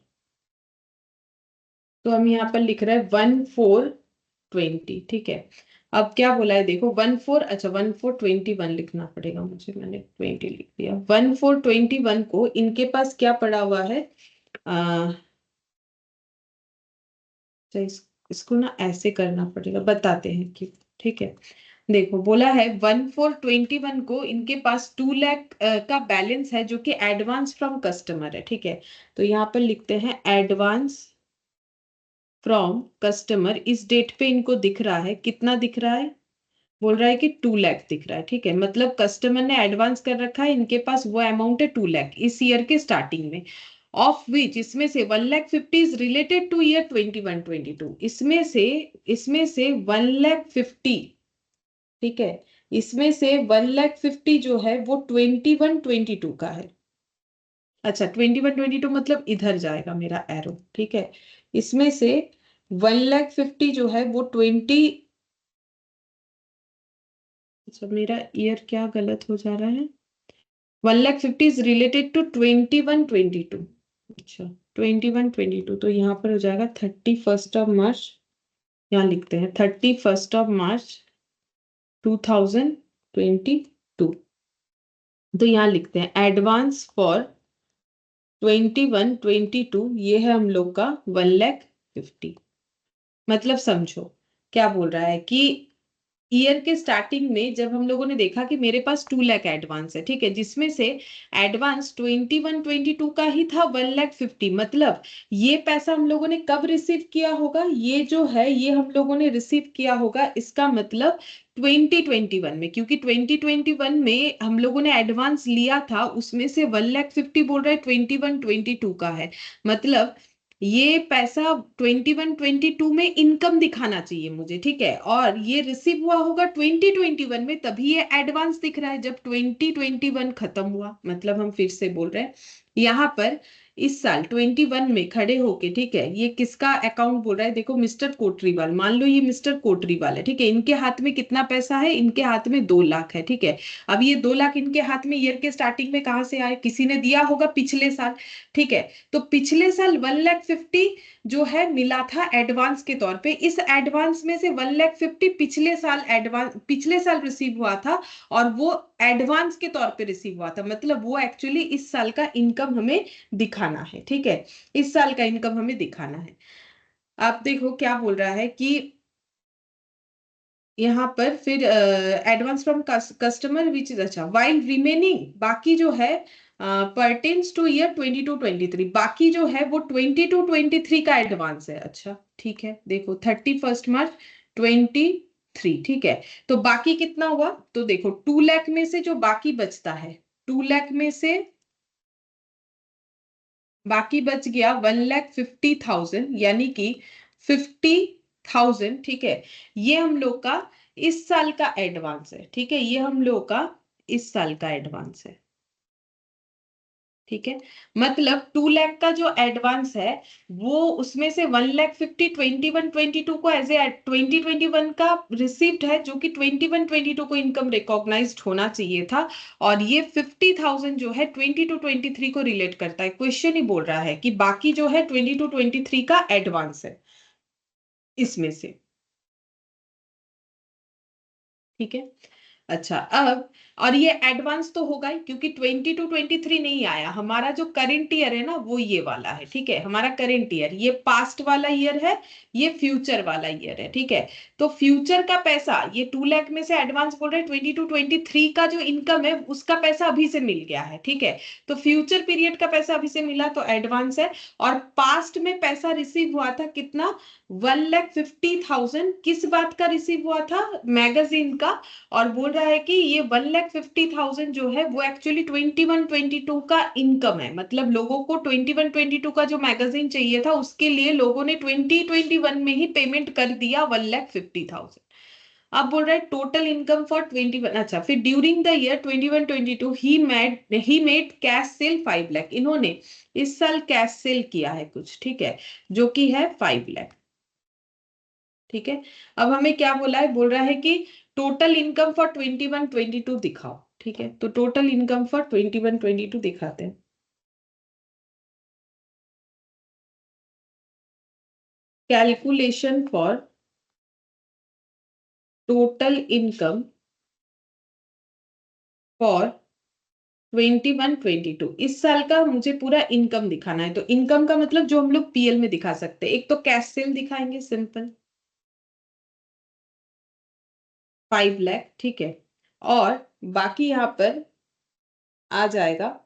तो हम यहाँ पर लिख रहे हैं 1/4/20। ठीक है, अब क्या बोला है देखो, 1/4, अच्छा 1/4/21 लिखना पड़ेगा मुझे, मैंने 20 लिख दिया। 1/4/21 को इनके पास क्या पड़ा हुआ है, इसको ना ऐसे करना पड़ेगा, बताते हैं कि। ठीक है, देखो बोला है 1/4/21 को इनके पास 2 लाख का बैलेंस है, जो कि एडवांस फ्रॉम कस्टमर है। ठीक है, तो यहाँ पर लिखते हैं एडवांस फ्रॉम कस्टमर। इस डेट पे इनको दिख रहा है, कितना दिख रहा है, बोल रहा है कि 2 लाख दिख रहा है। ठीक है, मतलब कस्टमर ने एडवांस कर रखा है, इनके पास वो अमाउंट है 2 लाख इस ईयर के स्टार्टिंग में। ऑफ विच, इसमें से 1,50,000 इज रिलेटेड टू ईयर 21-22। इसमें से 1,50,000, ठीक है, इसमें से 1,50,000 जो है वो 21-22 का है। अच्छा, 21-22 मतलब इधर जाएगा मेरा एरो। ठीक है, इसमें से 1,50,000 जो है वो 20, अच्छा मेरा ईयर क्या गलत हो जा रहा है, 1,50,000 इज रिलेटेड टू 21-22। अच्छा, 21-22, तो यहाँ पर हो जाएगा 31 मार्च। यहाँ लिखते हैं 31 मार्च 2022। तो यहाँ लिखते हैं एडवांस फॉर 21-22, ये है हम लोग का 1,50,000। मतलब समझो क्या बोल रहा है कि ईयर के स्टार्टिंग में जब हम लोगों ने देखा कि मेरे पास 2 लाख एडवांस है, ठीक है, जिसमें से एडवांस 21-22 का ही था 1,50,000। मतलब ये पैसा हम लोगों ने कब रिसीव किया होगा, ये जो है ये हम लोगों ने रिसीव किया होगा, इसका मतलब 2021 में, क्योंकि 2021 में हम लोगों ने एडवांस लिया था, उसमें से 1,50,000 बोल रहा है 21-22 का है। मतलब ये पैसा 21-22 में इनकम दिखाना चाहिए मुझे। ठीक है, और ये रिसीव हुआ होगा 2021 में, तभी ये एडवांस दिख रहा है जब 2021 खत्म हुआ। मतलब हम फिर से बोल रहे हैं यहाँ पर इस साल 21 में खड़े होके, ठीक है, ये किसका अकाउंट बोल रहा है, देखो मिस्टर कोटरीवाल, मान लो ये मिस्टर कोटरीवाल है, ठीक है, इनके हाथ में कितना पैसा है, इनके हाथ में 2 लाख है, ठीक है। अब ये 2 लाख इनके हाथ में ईयर के स्टार्टिंग में कहाँ से आए, किसी ने दिया होगा पिछले साल, ठीक है। तो पिछले साल 1,50,000 जो है मिला था एडवांस के तौर पे, इस एडवांस में से 1,50,000 पिछले साल एडवांस, पिछले साल रिसीव हुआ था, और वो एडवांस के तौर पे रिसीव हुआ था, मतलब वो एक्चुअली इस साल का इनकम हमें दिखाना है, ठीक है, इस साल का इनकम हमें दिखाना है। आप देखो क्या बोल रहा है कि यहाँ पर फिर advance from customer which is, अच्छा, वाइल रिमेनिंग, बाकी जो है परटेन्स टू ईयर 22-23, बाकी जो है वो 22-23 का एडवांस है, अच्छा ठीक है, देखो 31 मार्च 23, ठीक है। तो बाकी कितना हुआ, तो देखो 2 लाख में से जो बाकी बचता है, 2 लाख में से बाकी बच गया 1,50,000, यानी कि 50,000, ठीक है, ये हम लोग का इस साल का एडवांस है, ठीक है, ये हम लोग का इस साल का एडवांस है, ठीक है। मतलब 2 लाख का जो एडवांस है, वो उसमें से 1,50,000 21-22 को एज ए 2021 का रिसिप्ट है, जो कि 21-22 को इनकम रिकॉग्नाइज्ड होना चाहिए था, और ये 50,000 जो है 22-23 को रिलेट करता है। क्वेश्चन ही बोल रहा है कि बाकी जो है 22-23 का एडवांस है इसमें से, ठीक है। अच्छा, अब और ये एडवांस तो होगा ही, क्योंकि 22-23 नहीं आया, हमारा जो करंट ईयर है ना वो ये वाला है, ठीक है, हमारा करंट ईयर, ये पास्ट वाला ईयर है, ये फ्यूचर वाला ईयर है, ठीक है। तो फ्यूचर का पैसा, ये 2 लाख में से एडवांस बोल रहे हैं, 22-23 का जो इनकम है उसका पैसा अभी से मिल गया है, ठीक है। तो फ्यूचर पीरियड का पैसा अभी से मिला तो एडवांस है, और पास्ट में पैसा रिसीव हुआ था कितना, 1,50,000, किस बात का रिसीव हुआ था, मैगजीन का। और बोल रहा है कि ये 1,50,000 जो है वो एक्चुअली 21-22 का इनकम है, मतलब लोगों को 21-22 का जो मैगजीन चाहिए था उसके लिए लोगों ने 2021 में ही पेमेंट कर दिया 1,50,000। अब बोल रहा है टोटल इनकम फॉर 21, अच्छा, फिर during the year 21-22 he made cash cell 5 lakh, इन्होंने इस साल कैश सेल किया है कुछ, ठीक है, जो कि है 5 लाख, ठीक है। अब हमें क्या बोला है, बोल रहा है कि टोटल इनकम फॉर 21-22 दिखाओ, ठीक है, तो टोटल इनकम फॉर 21-22 दिखाते हैं। Calculation for total income for 21-22, इस साल का मुझे पूरा इनकम दिखाना है, तो इनकम का मतलब जो हम लोग पीएल में दिखा सकते हैं, एक तो कैश सेल दिखाएंगे सिंपल 5 लाख, ठीक है, और बाकी यहाँ पर आ जाएगा,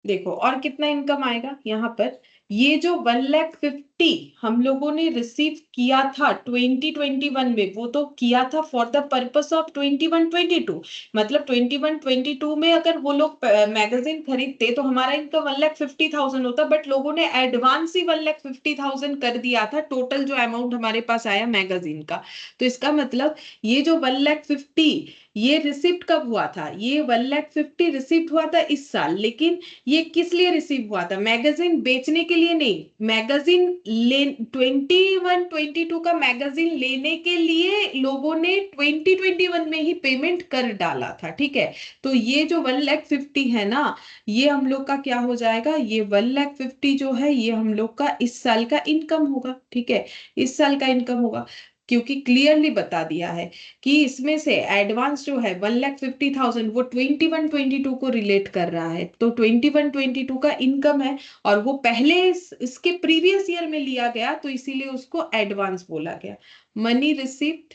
देखो और कितना इनकम आएगा यहाँ पर, ये जो 1,50,000 हम लोगों ने रिसीव किया था 2021 में, वो तो किया था फॉर द पर्पस ऑफ 21-22, मतलब 21-22 में अगर वो लोग मैगजीन खरीदते तो हमारा इनकम 1,50,000 होता, बट लोगों ने एडवांस ही 1,50,000 कर दिया था, टोटल जो अमाउंट हमारे पास आया मैगजीन का। तो इसका मतलब ये जो 1,50,000 ये रिसिप्ट कब हुआ था, ये 1,50,000 रिसिप्ट हुआ था इस साल, लेकिन ये किस लिए रिसीव हुआ था, मैगजीन बेचने के लिए नहीं, मैगजीन ले 21-22 का मैगजीन लेने के लिए लोगों ने 2021 में ही पेमेंट कर डाला था, ठीक है। तो ये जो 1,50,000 है ना, ये हम लोग का क्या हो जाएगा, ये 1,50,000 जो है ये हम लोग का इस साल का इनकम होगा, ठीक है, इस साल का इनकम होगा, क्योंकि क्लियरली बता दिया है कि इसमें से एडवांस जो है 1,50,000 वो 21-22 को रिलेट कर रहा है, तो 21-22 का इनकम है, और वो पहले इसके प्रीवियस ईयर में लिया गया, तो इसीलिए उसको एडवांस बोला गया। Money receipt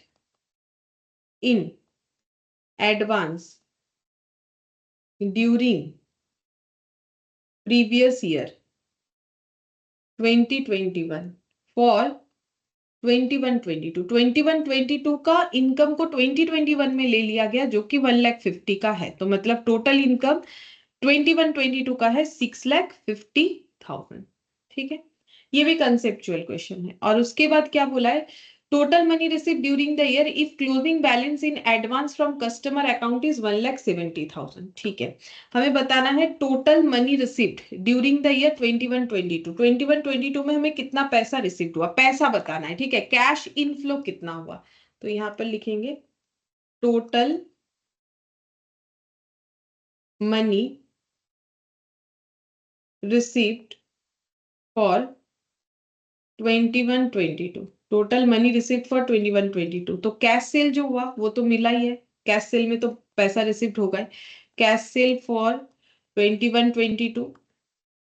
in advance during previous year 2021 for 21-22 का इनकम को 2021 में ले लिया गया, जो कि 1,50,000 का है, तो मतलब टोटल इनकम 21-22 का है 6,50,000, ठीक है। ये भी कंसेप्चुअल क्वेश्चन है, और उसके बाद क्या बोला है, total money receive during the year if closing balance in advance from customer account is 1,70,000। ठीक है, हमें बताना है total money received during the year 21-22 में हमें कितना पैसा रिसीव्ड हुआ, पैसा बताना है। ठीक है, कैश इनफ्लो कितना हुआ, तो यहाँ पर लिखेंगे total money received for 21-22, total money received for 21-22। तो कैश सेल जो हुआ वो तो मिला ही है, कैश सेल में तो पैसा रिसीव्ड होगा। कैश सेल फॉर 21-22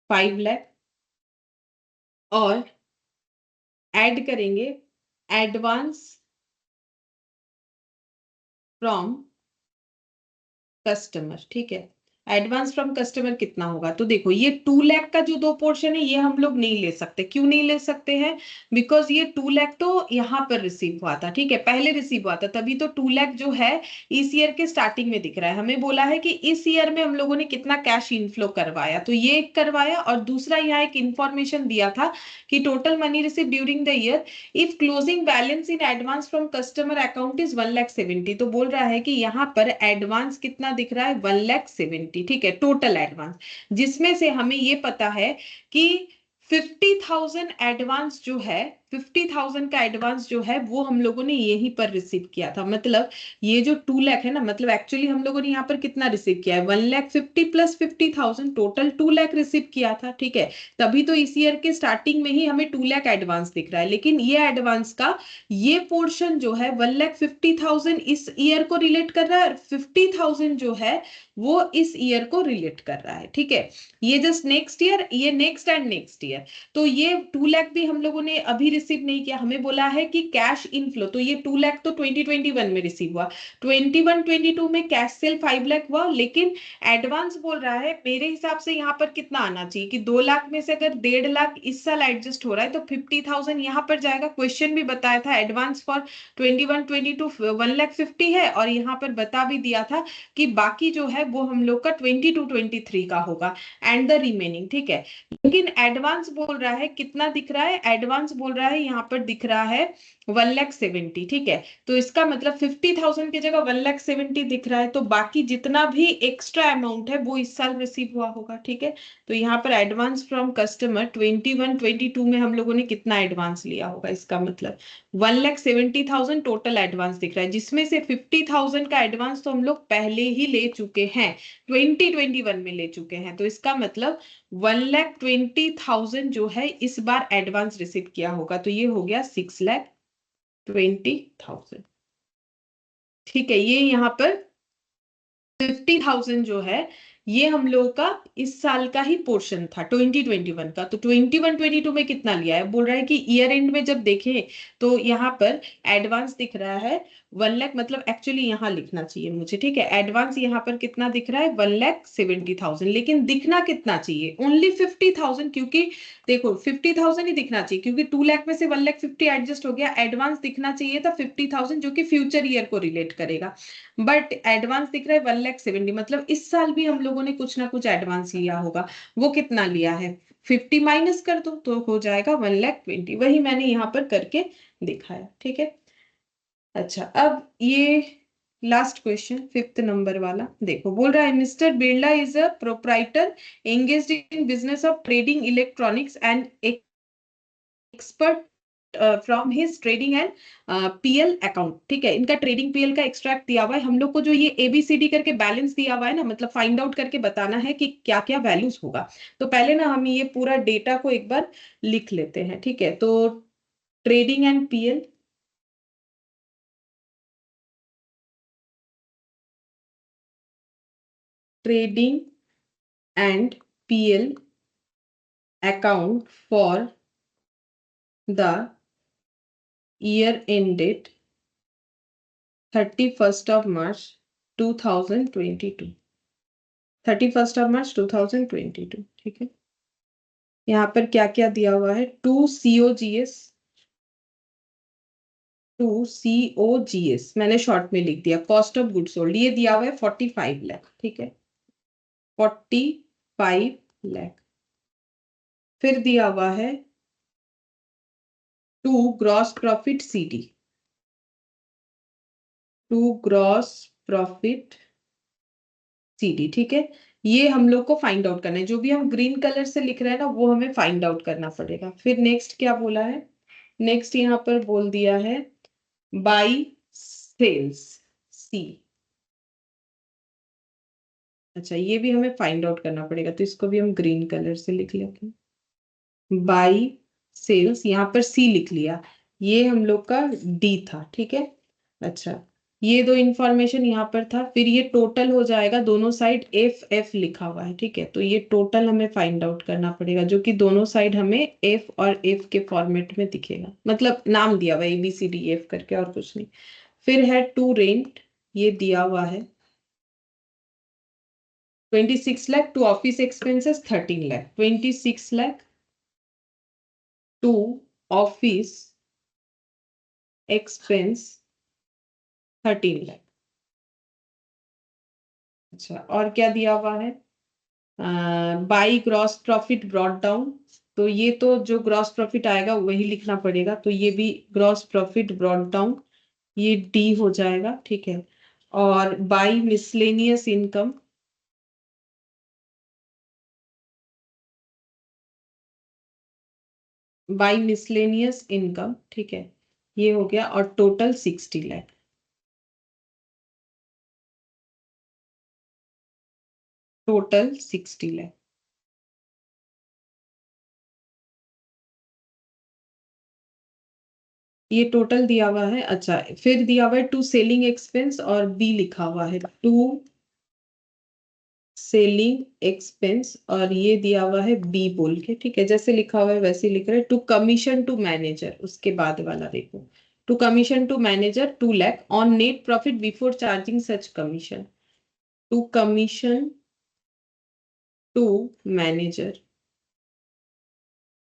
5 लाख, और ऐड करेंगे एडवांस फ्रॉम कस्टमर। ठीक है, एडवांस फ्रॉम कस्टमर कितना होगा, तो देखो ये 2 लाख का जो दो पोर्शन है ये हम लोग नहीं ले सकते। क्यों नहीं ले सकते हैं, बिकॉज ये 2 लाख तो यहाँ पर रिसीव हुआ था। ठीक है, पहले रिसीव हुआ था, तभी तो 2 लाख जो है इस ईयर के स्टार्टिंग में दिख रहा है। हमें बोला है कि इस ईयर में हम लोगों ने कितना कैश इनफ्लो करवाया, तो ये एक करवाया, और दूसरा यहाँ एक इंफॉर्मेशन दिया था कि total money receive during the year if closing balance in advance from customer account is 1,70,000। तो बोल रहा है कि यहाँ पर एडवांस कितना दिख रहा है, 1,70,000। ठीक है, टोटल एडवांस, जिसमें से हमें ये पता है कि 50,000 एडवांस जो है, 50,000 का एडवांस जो है वो हम लोगों ने यहीं पर रिसीव किया था। मतलब ये जो 2 लाख है ना, मतलब एक्चुअली हम लोगों ने यहाँ पर कितना रिसीव किया है, 1,50,000 प्लस 50,000, टोटल 2 लाख रिसीव किया था। ठीक है, तभी तो इस ईयर के स्टार्टिंग में ही हमें 2 लाख एडवांस दिख रहा है। लेकिन ये एडवांस का ये पोर्शन जो है 1,50,000 इस ईयर को रिलेट कर रहा है, और 50,000 जो है वो इस ईयर को रिलेट कर रहा है। ठीक है, ये जस्ट नेक्स्ट ईयर, ये नेक्स्ट एंड नेक्स्ट ईयर। तो ये 2 लाख भी हम लोगों ने अभी रिसीव नहीं किया। हमें बोला है कि कैश इनफ्लो, तो ये 2 लाख तो 2021 में रिसीव हुआ, 21-22 में कैश सेल 5 लाख हुआ, लेकिन एडवांस बोल रहा है मेरे हिसाब से यहाँ पर कितना आना चाहिए कि 2 लाख में से अगर 1.5 लाख इस साल एडजस्ट हो रहा है तो 50,000 यहाँ पर जाएगा। क्वेश्चन भी बताया था एडवांस फॉर 21-22 1,50,000 है, और यहाँ पर बता भी दिया था कि बाकी जो है वो हम लोग का 22-23 का होगा एंड द रिमेनिंग। ठीक है, लेकिन एडवांस बोल रहा है कितना दिख रहा है, एडवांस बोल रहा है यहाँ पर दिख रहा है 1,70,000। ठीक है, तो इसका मतलब 50,000 की जगह 1,70,000 दिख रहा है, तो बाकी जितना भी एक्स्ट्रा अमाउंट है वो इस साल रिसीव हुआ होगा। ठीक है, तो यहाँ पर एडवांस फ्रॉम कस्टमर 21-22 में हम लोगों ने कितना एडवांस लिया होगा, इसका मतलब 1,70,000 टोटल एडवांस दिख रहा है, जिसमें से 50,000 का एडवांस तो हम लोग पहले ही ले चुके हैं, 2021 में ले चुके हैं। तो इसका मतलब 1,20,000 जो है इस बार एडवांस रिसीव किया होगा, तो ये हो गया 6,20,000। ठीक है, ये यहाँ पर 50,000 जो है ये हम लोगों का इस साल का ही पोर्शन था 2021 का। तो 21-22 में कितना लिया है, बोल रहा है कि ईयर एंड में जब देखें तो यहाँ पर एडवांस दिख रहा है 1 लाख, मतलब एक्चुअली यहाँ लिखना चाहिए मुझे। ठीक है, एडवांस यहाँ पर कितना दिख रहा है 1,70,000, लेकिन दिखना कितना चाहिए, ओनली 50,000, क्योंकि देखो 50,000 ही दिखना चाहिए, क्योंकि 2 लाख में से 1,50,000 एडजस्ट हो गया। एडवांस दिखना चाहिए था 50,000 जो कि फ्यूचर ईयर को रिलेट करेगा, बट एडवांस दिख रहा है 1,70,000, मतलब इस साल भी हम लोगों ने कुछ ना कुछ एडवांस लिया होगा। वो कितना लिया है, 50 माइनस कर दो तो हो जाएगा 1,20,000, वही मैंने यहाँ पर करके दिखाया। ठीक है, अच्छा अब ये लास्ट क्वेश्चन 5th नंबर वाला देखो, बोल रहा है mister Birla is a proprietor engaged in business of trading electronics and expert from his trading and PL account. ठीक है, इनका ट्रेडिंग पीएल का एक्सट्रैक्ट दिया हुआ है हम लोग को, जो ये एबीसीडी करके बैलेंस दिया हुआ है ना, मतलब फाइंड आउट करके बताना है कि क्या क्या वैल्यूज होगा। तो पहले ना हम ये पूरा डेटा को एक बार लिख लेते हैं। ठीक है, तो trading and PL, trading and PL account for the year ended 31st of March 2022, 31st of March 2022। ठीक है, यहाँ पर क्या क्या दिया हुआ है, 2 COGS मैंने शॉर्ट में लिख दिया, कॉस्ट ऑफ गुड सोल्ड ये दिया हुआ है 45 लाख। ठीक है, 45 लाख। फिर दिया हुआ है 2 gross profit CD, to gross profit CD, ठीक है। ये हम लोग को फाइंड आउट करना है, जो भी हम ग्रीन कलर से लिख रहे हैं ना वो हमें फाइंड आउट करना पड़ेगा। फिर नेक्स्ट क्या बोला है, नेक्स्ट यहाँ पर बोल दिया है बाई सेल्स C। अच्छा, ये भी हमें फाइंड आउट करना पड़ेगा, तो इसको भी हम ग्रीन कलर से लिख लेते हैं। बाई सेल्स, यहाँ पर C लिख लिया, ये हम लोग का D था, ठीक है। अच्छा, ये दो इंफॉर्मेशन यहाँ पर था, फिर ये टोटल हो जाएगा, दोनों साइड F लिखा हुआ है, ठीक है। तो ये टोटल हमें फाइंड आउट करना पड़ेगा, जो कि दोनों साइड हमें F और F के फॉर्मेट में दिखेगा, मतलब नाम दिया हुआ है ABCDF करके, और कुछ नहीं। फिर है टू रेंट, ये दिया हुआ है 26 lakh, to office expenses 13 lakh, 26 lakh to office expense 13 lakh. अच्छा, और क्या दिया हुआ है, by gross profit brought down, तो ये तो जो ग्रॉस प्रॉफिट आएगा वही लिखना पड़ेगा, तो ये भी ग्रॉस प्रॉफिट ब्रॉट डाउन, ये D हो जाएगा, ठीक है। और by miscellaneous income, by miscellaneous income, ठीक है, ये हो गया। और टोटल 60 लाख, टोटल 60 लाख, ये टोटल दिया हुआ है। अच्छा, फिर दिया हुआ है टू सेलिंग एक्सपेंस, और B लिखा हुआ है टू सेलिंग एक्सपेंस, और ये दिया हुआ है B बोल के, ठीक है, जैसे लिखा हुआ है वैसे ही लिख रहे हैं। टू कमीशन टू मैनेजर, उसके बाद वाला देखो, to commission to manager 2 lakh on net profit before charging such commission, to commission to manager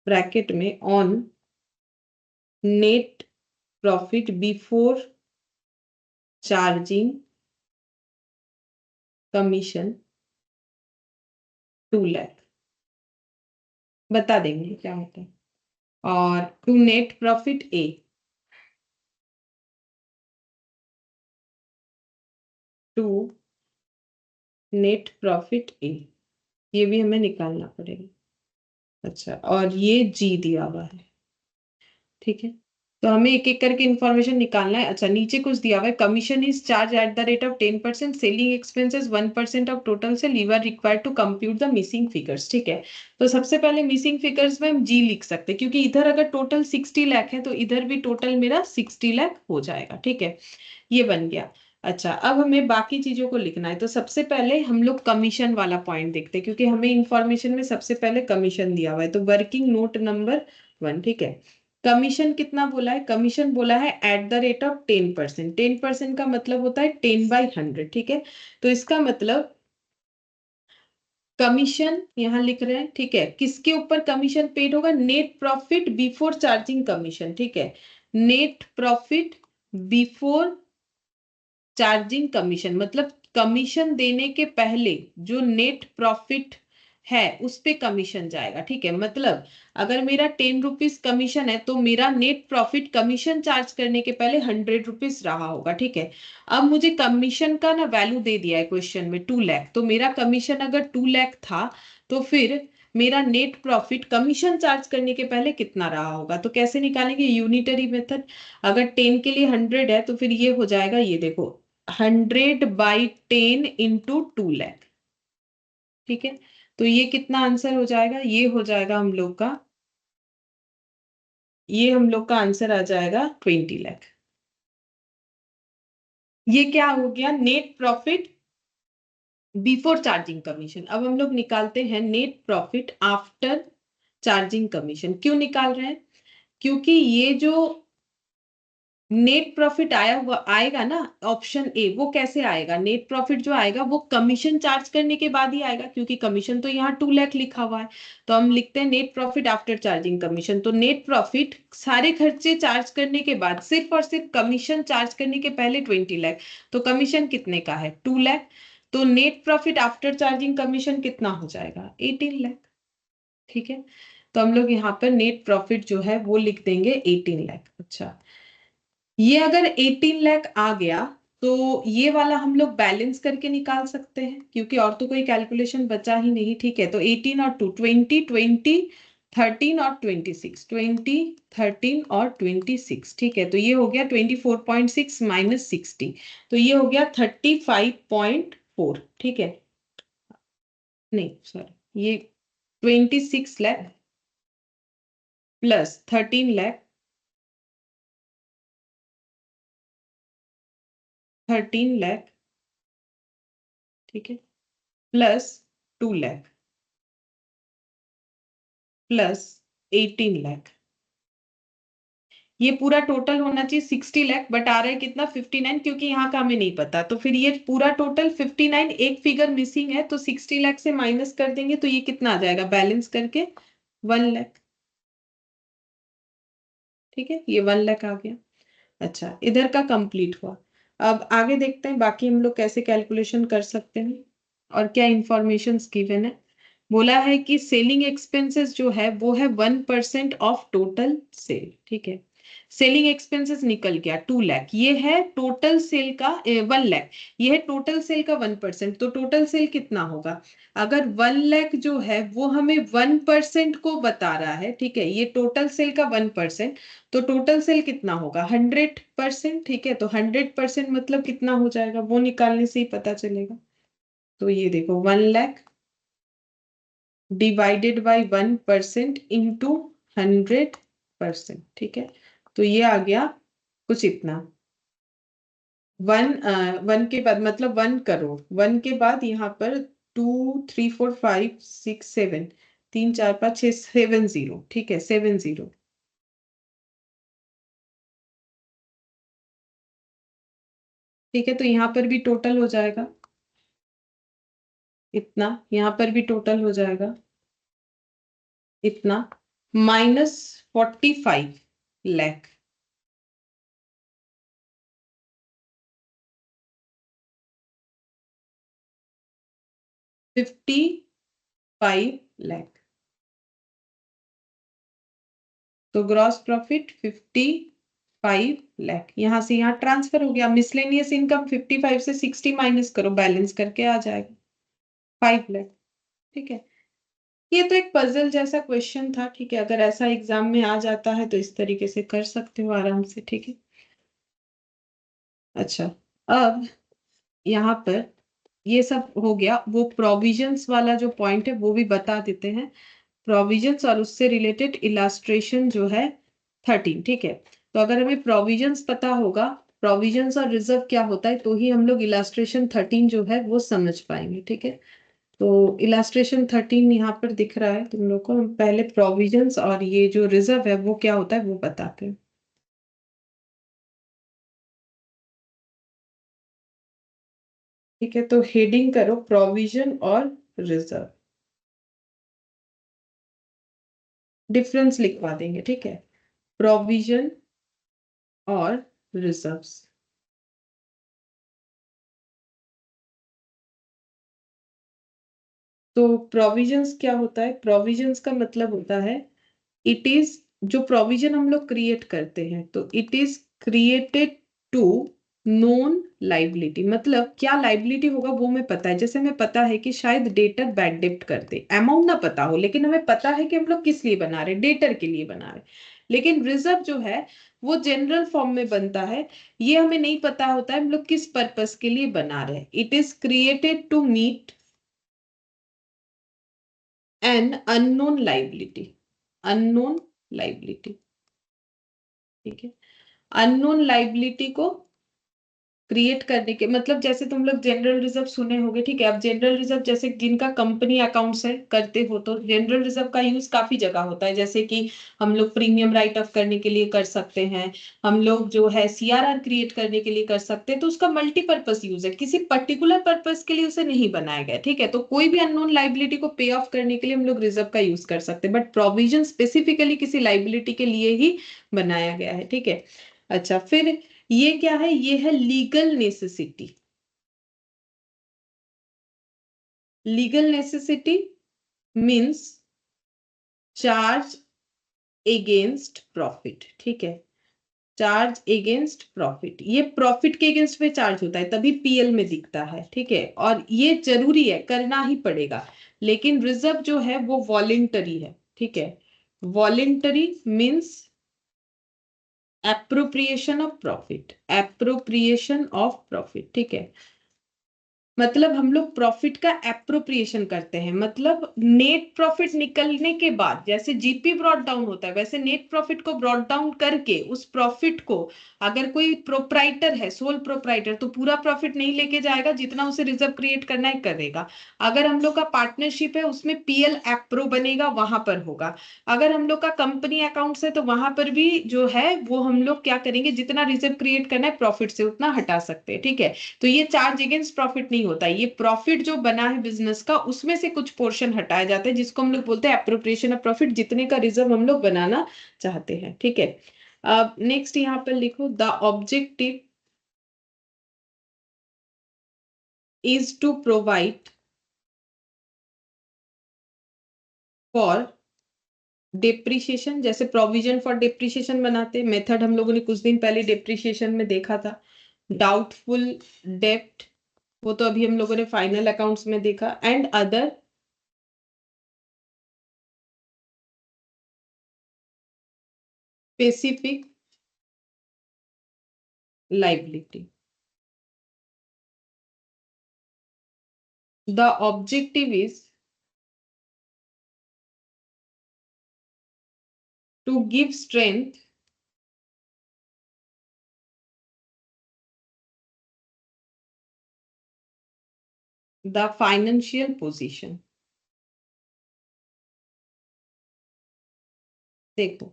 bracket में on net profit before charging commission 2 lakh, बता देंगे क्या होता है। और to net profit A, to net profit A, ये भी हमें निकालना पड़ेगा। अच्छा, और ये G दिया हुआ है, ठीक है। तो हमें एक एक करके इंफॉर्मेशन निकालना है। अच्छा, नीचे कुछ दिया हुआ है, commission is charge at the rate of 10%, selling expenses 1% of total से, you are required to compute the missing figures, ठीक है। तो सबसे पहले मिसिंग फिगर्स में हम G लिख सकते हैं, क्योंकि इधर अगर टोटल 60 लाख है तो इधर भी टोटल मेरा 60 लाख हो जाएगा, ठीक है, ये बन गया। अच्छा, अब हमें बाकी चीजों को लिखना है, तो सबसे पहले हम लोग कमीशन वाला पॉइंट देखते हैं, क्योंकि हमें इंफॉर्मेशन में सबसे पहले कमीशन दिया हुआ है। तो वर्किंग नोट नंबर 1, ठीक है। कमीशन कितना बोला है, कमीशन बोला है एट द रेट ऑफ 10%, 10% का मतलब होता है 10/100, ठीक है। तो इसका मतलब कमीशन यहाँ लिख रहे हैं, ठीक है, किसके ऊपर कमीशन पेड होगा, net profit before charging commission, ठीक है, net profit before charging commission, मतलब कमीशन देने के पहले जो नेट प्रॉफिट है उस पे कमीशन जाएगा, ठीक है। मतलब अगर मेरा 10 रुपीज कमीशन है तो मेरा नेट प्रॉफिट कमीशन चार्ज करने के पहले 100 रुपीज रहा होगा, ठीक है। अब मुझे कमीशन का ना वैल्यू दे दिया है क्वेश्चन में 2 लाख, तो मेरा कमीशन अगर 2 लाख था तो फिर मेरा नेट प्रॉफिट कमीशन चार्ज करने के पहले कितना रहा होगा। तो कैसे निकालेंगे, यूनिटरी मेथड, अगर 10 के लिए 100 है तो फिर ये हो जाएगा, ये देखो 100/10 इंटू 2 लाख, ठीक है। तो ये कितना आंसर हो जाएगा, ये हो जाएगा हम लोग का, ये हम लोग का आंसर आ जाएगा 20 लाख। ये क्या हो गया, net profit before charging commission. अब हम लोग निकालते हैं net profit after charging commission. क्यों निकाल रहे हैं, क्योंकि ये जो नेट प्रॉफिट आया हुआ आएगा ना, ऑप्शन ए, वो कैसे आएगा, नेट प्रॉफिट जो आएगा वो कमीशन चार्ज करने के बाद ही आएगा, क्योंकि कमीशन तो यहाँ 2 लाख लिखा हुआ है। तो हम लिखते हैं net profit after charging commission, तो नेट प्रॉफिट सारे खर्चे चार्ज करने के बाद सिर्फ और सिर्फ कमीशन चार्ज करने के पहले 20 लाख, तो कमीशन कितने का है 2 लाख, तो net profit after charging commission कितना हो जाएगा 18 लाख, ठीक है। तो हम लोग यहाँ पर नेट प्रॉफिट जो है वो लिख देंगे 18 लाख। अच्छा, ये अगर 18 लाख आ गया तो ये वाला हम लोग बैलेंस करके निकाल सकते हैं, क्योंकि और तो कोई कैलकुलेशन बचा ही नहीं। ठीक है, तो 18 और 2 20 20 13 और 26 20 13 और 26। ठीक है, तो ये हो गया 24.6 माइनस 60, तो ये हो गया 35.4। ठीक है, नहीं सॉरी, ये 26 लाख प्लस 13 लाख 13 लाख, ठीक है, प्लस 2 लाख प्लस 18 लाख। ये पूरा टोटल होना चाहिए 60 लाख, बट आ रहा है कितना 59, क्योंकि यहाँ का हमें नहीं पता। तो फिर ये पूरा टोटल 59, एक फिगर मिसिंग है, तो 60 लाख से माइनस कर देंगे तो ये कितना आ जाएगा बैलेंस करके 1 लाख। ठीक है, ये 1 लाख आ गया। अच्छा, इधर का कंप्लीट हुआ। अब आगे देखते हैं बाकी हम लोग कैसे कैलकुलेशन कर सकते हैं और क्या इंफॉर्मेशन गिवन है। बोला है कि सेलिंग एक्सपेंसेस जो है वो है 1% ऑफ टोटल सेल। ठीक है, सेलिंग एक्सपेंसेस निकल गया 2 लाख, ये है टोटल सेल का 1 लाख, ये है टोटल सेल का 1%। तो टोटल सेल कितना होगा, अगर 1 लाख जो है वो हमें 1% को बता रहा है, ठीक है, ये टोटल सेल का 1%, तो टोटल सेल कितना होगा 100%। ठीक है, तो 100% मतलब कितना हो जाएगा वो निकालने से ही पता चलेगा। तो ये देखो 1 लाख डिवाइडेड बाय 1% इंटू 100%। ठीक है, तो ये आ गया कुछ इतना। 1 के बाद मतलब 1 करोड़, 1 के बाद यहाँ पर 2 3 4 5 6 7, 3 4 5 6 7 जीरो। ठीक है, 7 जीरो। ठीक है, तो यहाँ पर भी टोटल हो जाएगा इतना, यहाँ पर भी टोटल हो जाएगा इतना, -45 लाख। 55 लाख। तो ग्रॉस प्रॉफिट 55 लाख, यहां से यहाँ ट्रांसफर हो गया। मिसलेनियस इनकम 55 से 60 माइनस करो, बैलेंस करके आ जाएगा 5 लाख। ठीक है, ये तो एक पजल जैसा क्वेश्चन था। ठीक है, अगर ऐसा एग्जाम में आ जाता है तो इस तरीके से कर सकते हो आराम से। ठीक है, अच्छा, अब यहाँ पर ये सब हो गया। वो प्रोविजंस वाला जो पॉइंट है वो भी बता देते हैं, प्रोविजंस और उससे रिलेटेड इलास्ट्रेशन जो है 13। ठीक है, तो अगर हमें प्रोविजंस पता होगा, प्रोविजंस और रिजर्व क्या होता है, तो ही हम लोग इलास्ट्रेशन 13 जो है वो समझ पाएंगे। ठीक है, तो इलास्ट्रेशन 13 यहाँ पर दिख रहा है तुम लोग को। हम पहले प्रोविजंस और ये जो रिजर्व है वो क्या होता है वो बताते हैं। ठीक है, तो हेडिंग करो प्रोविजन और रिजर्व, डिफरेंस लिखवा देंगे। ठीक है, प्रोविजन और रिजर्व्स। तो प्रोविजंस क्या होता है, प्रोविजंस का मतलब होता है इट इज, जो प्रोविजन हम लोग क्रिएट करते हैं तो it is created to known liability. मतलब क्या लाइबिलिटी होगा वो हमें पता है, जैसे हमें पता है कि शायद डेटर बैड डेप्ट करते, अमाउंट ना पता हो लेकिन हमें पता है कि हम लोग किस लिए बना रहे, डेटर के लिए बना रहे। लेकिन रिजर्व जो है वो जनरल फॉर्म में बनता है, ये हमें नहीं पता होता है हम लोग किस पर्पस के लिए बना रहे हैं। It is created to meet an unknown liability, unknown liability. ठीक है, अननोन लाइबिलिटी को क्रिएट करने के मतलब, जैसे तुम लोग जनरल रिजर्व सुने होंगे। ठीक है, अब जनरल रिजर्व जैसे जिनका कंपनी अकाउंट्स है करते हो तो जनरल रिजर्व का यूज काफी जगह होता है, जैसे कि हम लोग प्रीमियम राइट ऑफ करने के लिए कर सकते हैं, हम लोग जो है सीआरआर क्रिएट करने के लिए कर सकते हैं। तो उसका मल्टीपर्पज यूज है, किसी पर्टिकुलर पर्पज के लिए उसे नहीं बनाया गया। ठीक है, तो कोई भी अननोन लाइबिलिटी को पे ऑफ करने के लिए हम लोग रिजर्व का यूज कर सकते हैं, बट प्रोविजन स्पेसिफिकली किसी लाइबिलिटी के लिए ही बनाया गया है। ठीक है, अच्छा, फिर ये क्या है, ये है legal necessity. Legal necessity means charge against profit. ठीक है, चार्ज एगेंस्ट प्रॉफिट, ये प्रॉफिट के अगेंस्ट में चार्ज होता है तभी पीएल में दिखता है, ठीक है। और ये जरूरी है, करना ही पड़ेगा। लेकिन रिजर्व जो है वो वॉलेंटरी है, ठीक है। Voluntary means appropriation of profit, appropriation of profit, ठीक है। मतलब हम लोग प्रॉफिट का एप्रोप्रिएशन करते हैं, मतलब नेट प्रॉफिट निकलने के बाद जैसे जीपी ब्रॉट डाउन होता है वैसे नेट प्रॉफिट को ब्रॉट डाउन करके उस प्रॉफिट को, अगर कोई प्रोप्राइटर है, सोल प्रोप्राइटर, तो पूरा प्रॉफिट नहीं लेके जाएगा, जितना उसे रिजर्व क्रिएट करना है करेगा। अगर हम लोग का पार्टनरशिप है उसमें पीएल एप्रो बनेगा, वहां पर होगा। अगर हम लोग का कंपनी अकाउंट्स है तो वहां पर भी जो है वो हम लोग क्या करेंगे, जितना रिजर्व क्रिएट करना है प्रॉफिट से उतना हटा सकते हैं, ठीक है। तो ये चार्ज अगेंस्ट प्रॉफिट नहीं होता, ये प्रॉफिट जो बना है बिजनेस का उसमें से कुछ पोर्शन हटाया जाता है, जिसको हम लोग बोलते हैं एप्रोप्रिएशन ऑफ प्रॉफिट, जितने का रिजर्व हम लोग बनाना चाहते हैं, ठीक है। अब नेक्स्ट यहाँ पर लिखो, the objective is to provide for depreciation, जैसे प्रोविजन फॉर डेप्रिसिएशन बनाते हैं, मेथड हम लोगों ने कुछ दिन पहले डेप्रिसिएशन में देखा था। डाउटफुल डेप्ट, वो तो अभी हम लोगों ने फाइनल अकाउंट्स में देखा। And other specific liability. The objective is to give strength the financial position। देखो,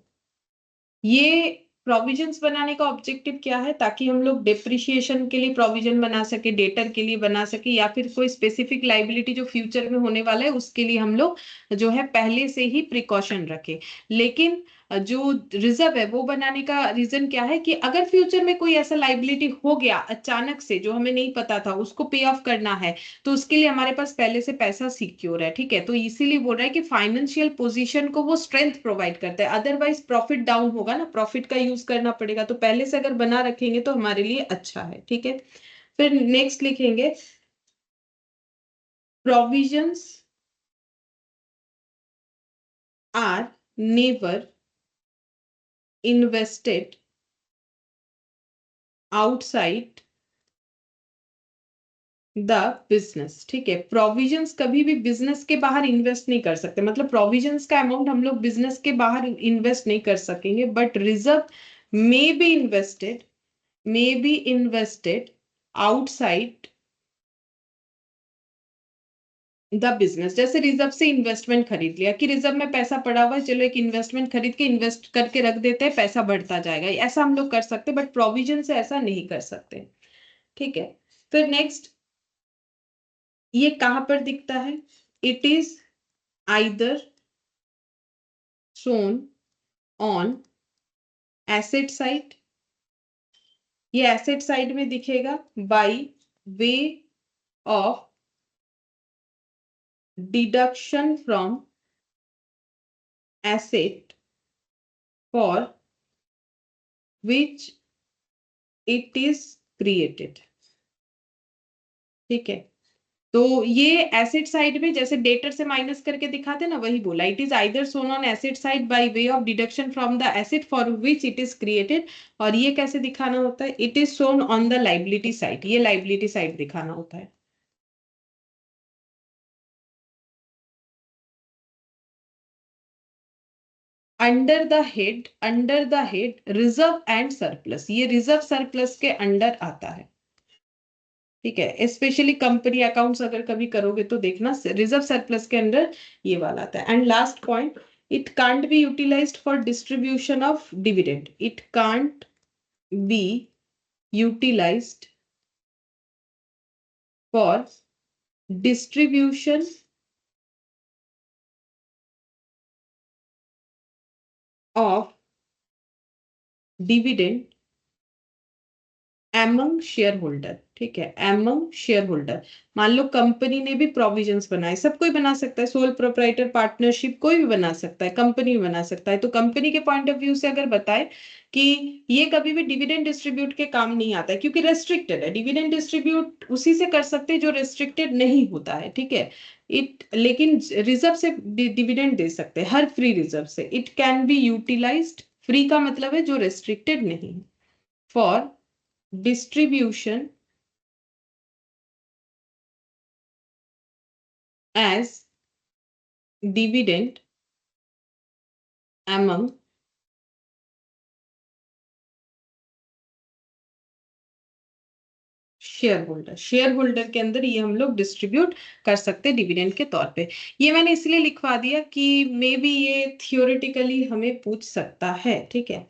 ये प्रोविजंस बनाने का ऑब्जेक्टिव क्या है, ताकि हम लोग डेप्रिसिएशन के लिए प्रोविजन बना सके, डेटर के लिए बना सके, या फिर कोई स्पेसिफिक लाइबिलिटी जो फ्यूचर में होने वाला है उसके लिए हम लोग जो है पहले से ही प्रिकॉशन रखें। लेकिन जो रिजर्व है वो बनाने का रीजन क्या है कि अगर फ्यूचर में कोई ऐसा लाइबिलिटी हो गया अचानक से जो हमें नहीं पता था, उसको पे ऑफ करना है, तो उसके लिए हमारे पास पहले से पैसा सिक्योर है, ठीक है। तो इसीलिए बोल रहा है कि फाइनेंशियल पोजीशन को वो स्ट्रेंथ प्रोवाइड करता है, अदरवाइज प्रॉफिट डाउन होगा ना, प्रॉफिट का यूज करना पड़ेगा, तो पहले से अगर बना रखेंगे तो हमारे लिए अच्छा है, ठीक है। फिर नेक्स्ट लिखेंगे, provisions are never invested outside the business, ठीक है। प्रोविजंस कभी भी बिजनेस के बाहर इन्वेस्ट नहीं कर सकते, मतलब प्रोविजंस का अमाउंट हम लोग बिजनेस के बाहर इन्वेस्ट नहीं कर सकेंगे, but reserve may be invested, may be invested outside the business. जैसे रिजर्व से इन्वेस्टमेंट खरीद लिया कि रिजर्व में पैसा पड़ा हुआ है, चलो एक इन्वेस्टमेंट खरीद के इन्वेस्ट करके रख देते हैं, पैसा बढ़ता जाएगा, ऐसा हम लोग कर सकते, बट प्रोविजन से ऐसा नहीं कर सकते, ठीक है। फिर नेक्स्ट, ये कहां पर दिखता है, it is either shown on asset side, ये एसेट साइड में दिखेगा bye way of deduction from asset for which it is created, ठीक है। तो ये एसेट साइड में जैसे डेटर से माइनस करके दिखाते ना, वही बोला, it is either shown on asset side by way of deduction from the asset for which it is created. और ये कैसे दिखाना होता है, it is shown on the liability side, ये लाइबिलिटी साइड दिखाना होता है। Under the head reserve and surplus, ये रिजर्व सरप्लस के अंडर आता है, ठीक है। स्पेशली कंपनी अकाउंट्स अगर कभी करोगे तो देखना, रिजर्व सरप्लस के अंडर ये वाला आता है। And last point, it can't be utilized for distribution of dividend, it can't be utilized for distribution of dividend among share holder, ठीक है, एमंग शेयर होल्डर। मान लो कंपनी ने भी प्रोविजंस बनाए, सब कोई बना सकता है, सोल प्रोप्राइटर पार्टनरशिप कोई भी बना सकता है, कंपनी भी बना सकता है। तो कंपनी के पॉइंट ऑफ व्यू से अगर बताए कि ये कभी भी डिविडेंड डिस्ट्रीब्यूट के काम नहीं आता है, क्योंकि रेस्ट्रिक्टेड है। डिविडेंड डिस्ट्रीब्यूट उसी से कर सकते हैं जो रेस्ट्रिक्टेड नहीं होता है, ठीक है। इट लेकिन रिजर्व से डिविडेंड दे सकते हैं, हर फ्री रिजर्व से। It can be utilized, free का मतलब है जो रेस्ट्रिक्टेड नहीं, for distribution as dividend among share holder. Share holder के अंदर ये हम लोग डिस्ट्रीब्यूट कर सकते हैं डिविडेंड के तौर पे। ये मैंने इसलिए लिखवा दिया कि मे बी ये थियोरेटिकली हमें पूछ सकता है, ठीक है।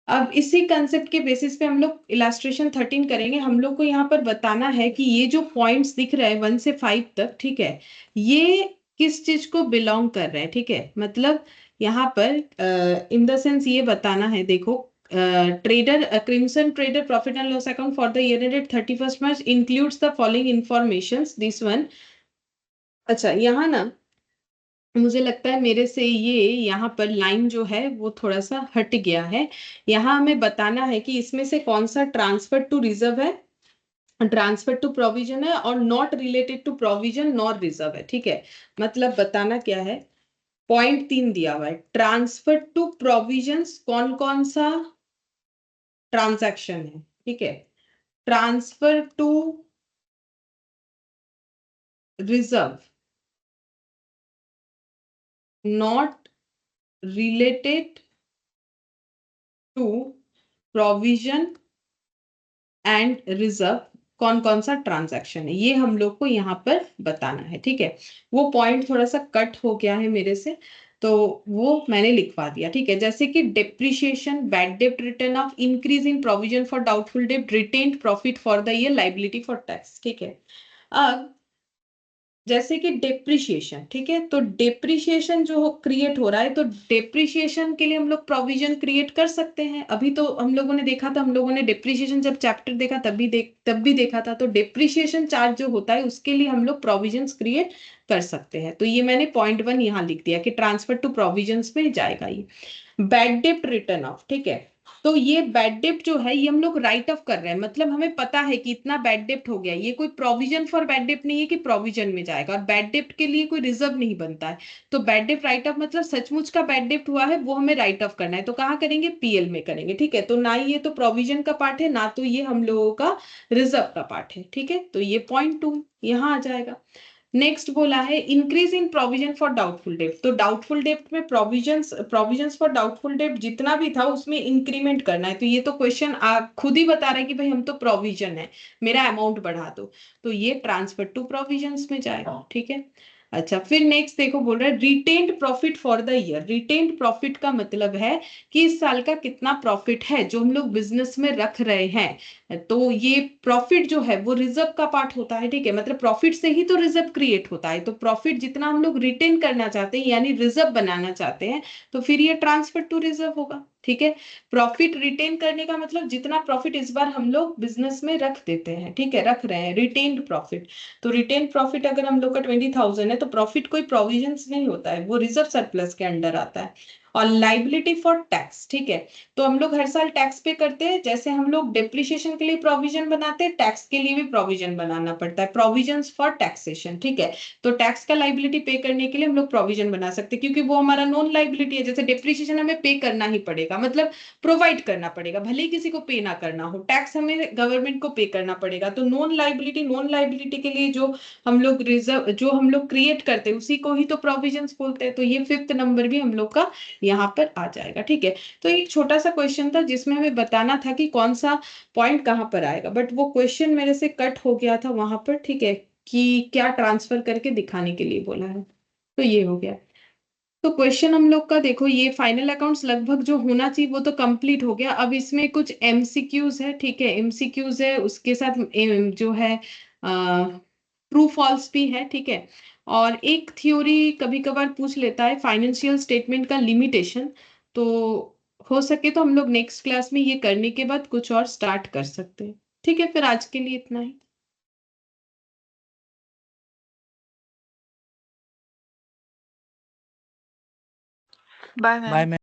अब इसी कंसेप्ट के बेसिस पे हम लोग इलास्ट्रेशन 13 करेंगे। हम लोग को यहाँ पर बताना है कि ये जो पॉइंट्स दिख रहे हैं 1 से 5 तक, ठीक है, ये किस चीज को बिलोंग कर रहे हैं, ठीक है। मतलब यहाँ पर इन द सेंस ये बताना है, देखो, trader crimson trader profit and loss account for the year ended 31st March includes the following information, this one. अच्छा, यहाँ ना मुझे लगता है मेरे से ये यहाँ पर लाइन जो है वो थोड़ा सा हट गया है। यहाँ हमें बताना है कि इसमें से कौन सा ट्रांसफर टू रिजर्व है, ट्रांसफर टू प्रोविजन है, और not related to provision nor reserve है, ठीक है। मतलब बताना क्या है, पॉइंट 3 दिया हुआ है, ट्रांसफर टू प्रोविजंस कौन कौन सा ट्रांजैक्शन है, ठीक है। Transfer to reserve not related to provision and reserve, कौन कौन सा ट्रांजैक्शन है, ये हम लोग को यहाँ पर बताना है, ठीक है। वो पॉइंट थोड़ा सा कट हो गया है मेरे से, तो वो मैंने लिखवा दिया, ठीक है। जैसे कि depreciation, bad dept return of, increase in provision for doubtful dept, retained profit for the year, liability for tax, ठीक है। अब जैसे कि डेप्रिसिएशन, ठीक है, तो डेप्रिसिएशन जो क्रिएट हो रहा है, तो डेप्रिसिएशन के लिए हम लोग प्रोविजन क्रिएट कर सकते हैं। अभी तो हम लोगों ने देखा था, हम लोगों ने डेप्रिसिएशन जब चैप्टर देखा तब भी देखा था, तो डेप्रिसिएशन चार्ज जो होता है उसके लिए हम लोग प्रोविजंस क्रिएट कर सकते हैं। तो ये मैंने पॉइंट 1 यहाँ लिख दिया कि ट्रांसफर टू प्रोविजंस में जाएगा ये। बैड डेप्ट रिटर्न ऑफ, ठीक है, तो ये बैड डेप्ट जो है ये हम लोग राइट ऑफ कर रहे हैं, मतलब हमें पता है कि इतना बैड डेप्ट हो गया। ये कोई प्रोविजन फॉर बैड डेप्ट नहीं है कि प्रोविजन में जाएगा, और बैड डेप्ट के लिए कोई रिजर्व नहीं बनता है। तो बैड डेप्ट राइट ऑफ मतलब सचमुच का बैड डेप्ट हुआ है वो हमें राइट ऑफ करना है, तो कहाँ करेंगे, पीएल में करेंगे, ठीक है। तो ना ये तो प्रोविजन का पार्ट है, ना तो ये हम लोगों का रिजर्व का पार्ट है, ठीक है। तो ये पॉइंट 2 यहाँ आ जाएगा। नेक्स्ट बोला है increase in provision for doubtful डेब्ट, तो डाउटफुल डेब्ट में प्रोविजंस प्रोविजंस फॉर डाउटफुल डेब्ट जितना भी था उसमें इंक्रीमेंट करना है। तो ये तो क्वेश्चन खुद ही बता रहा है कि भाई हम तो प्रोविजन है, मेरा अमाउंट बढ़ा दो, तो ये ट्रांसफर टू प्रोविजंस में जाएगा, ठीक है। अच्छा, फिर नेक्स्ट देखो, बोल रहा है retained profit for the year. Retained profit का मतलब है कि इस साल का कितना प्रॉफिट है जो हम लोग बिजनेस में रख रहे हैं। तो ये प्रॉफिट जो है वो रिजर्व का पार्ट होता है, ठीक है। मतलब प्रॉफिट से ही तो रिजर्व क्रिएट होता है, तो प्रॉफिट जितना हम लोग रिटेन करना चाहते हैं यानी रिजर्व बनाना चाहते हैं, तो फिर ये ट्रांसफर टू रिजर्व होगा, ठीक है। प्रॉफिट रिटेन करने का मतलब जितना प्रॉफिट इस बार हम लोग बिजनेस में रख देते हैं, ठीक है, रख रहे हैं, रिटेन्ड प्रॉफिट। तो रिटेन प्रॉफिट अगर हम लोग का 20,000 है, तो प्रॉफिट कोई प्रोविजन नहीं होता है, वो रिजर्व सरप्लस के अंडर आता है। और लाइबिलिटी फॉर टैक्स, ठीक है, तो हम लोग हर साल टैक्स पे करते हैं, जैसे हम लोग डेप्रिसिएशन के लिए प्रोविजन बनाते हैं, टैक्स के लिए भी प्रोविजन बनाना पड़ता है, प्रोविजंस फॉर टैक्सेशन, ठीक है। तो टैक्स का लाइबिलिटी पे करने के लिए हम लोग प्रोविजन बना सकते हैं, क्योंकि वो हमारा नॉन लाइबिलिटी है। जैसे डेप्रिसिएशन हमें पे करना ही पड़ेगा, मतलब प्रोवाइड करना पड़ेगा, भले ही किसी को पे ना करना हो, टैक्स हमें गवर्नमेंट को पे करना पड़ेगा। तो नॉन लाइबिलिटी के लिए जो हम लोग रिजर्व जो हम लोग क्रिएट करते हैं उसी को ही तो प्रोविजंस बोलते हैं। तो ये 5th नंबर भी हम लोग का यहाँ पर आ जाएगा, ठीक है। तो एक छोटा सा क्वेश्चन था जिसमें हमें बताना था कि कौन सा पॉइंट कहाँ पर आएगा, बट वो क्वेश्चन मेरे से कट हो गया था वहां पर, ठीक है, कि क्या ट्रांसफर करके दिखाने के लिए बोला है, तो ये हो गया। तो क्वेश्चन हम लोग का देखो, ये फाइनल अकाउंट्स लगभग जो होना चाहिए वो तो कंप्लीट हो गया। अब इसमें कुछ एमसीक्यूज है, ठीक है, एमसीक्यूज है, उसके साथ जो है ट्रू फॉल्स भी है, ठीक है। और एक थ्योरी कभी कभार पूछ लेता है फाइनेंशियल स्टेटमेंट का लिमिटेशन। तो हो सके तो हम लोग नेक्स्ट क्लास में ये करने के बाद कुछ और स्टार्ट कर सकते हैं। ठीक है, फिर आज के लिए इतना ही। Bye bye ma'am. मैम।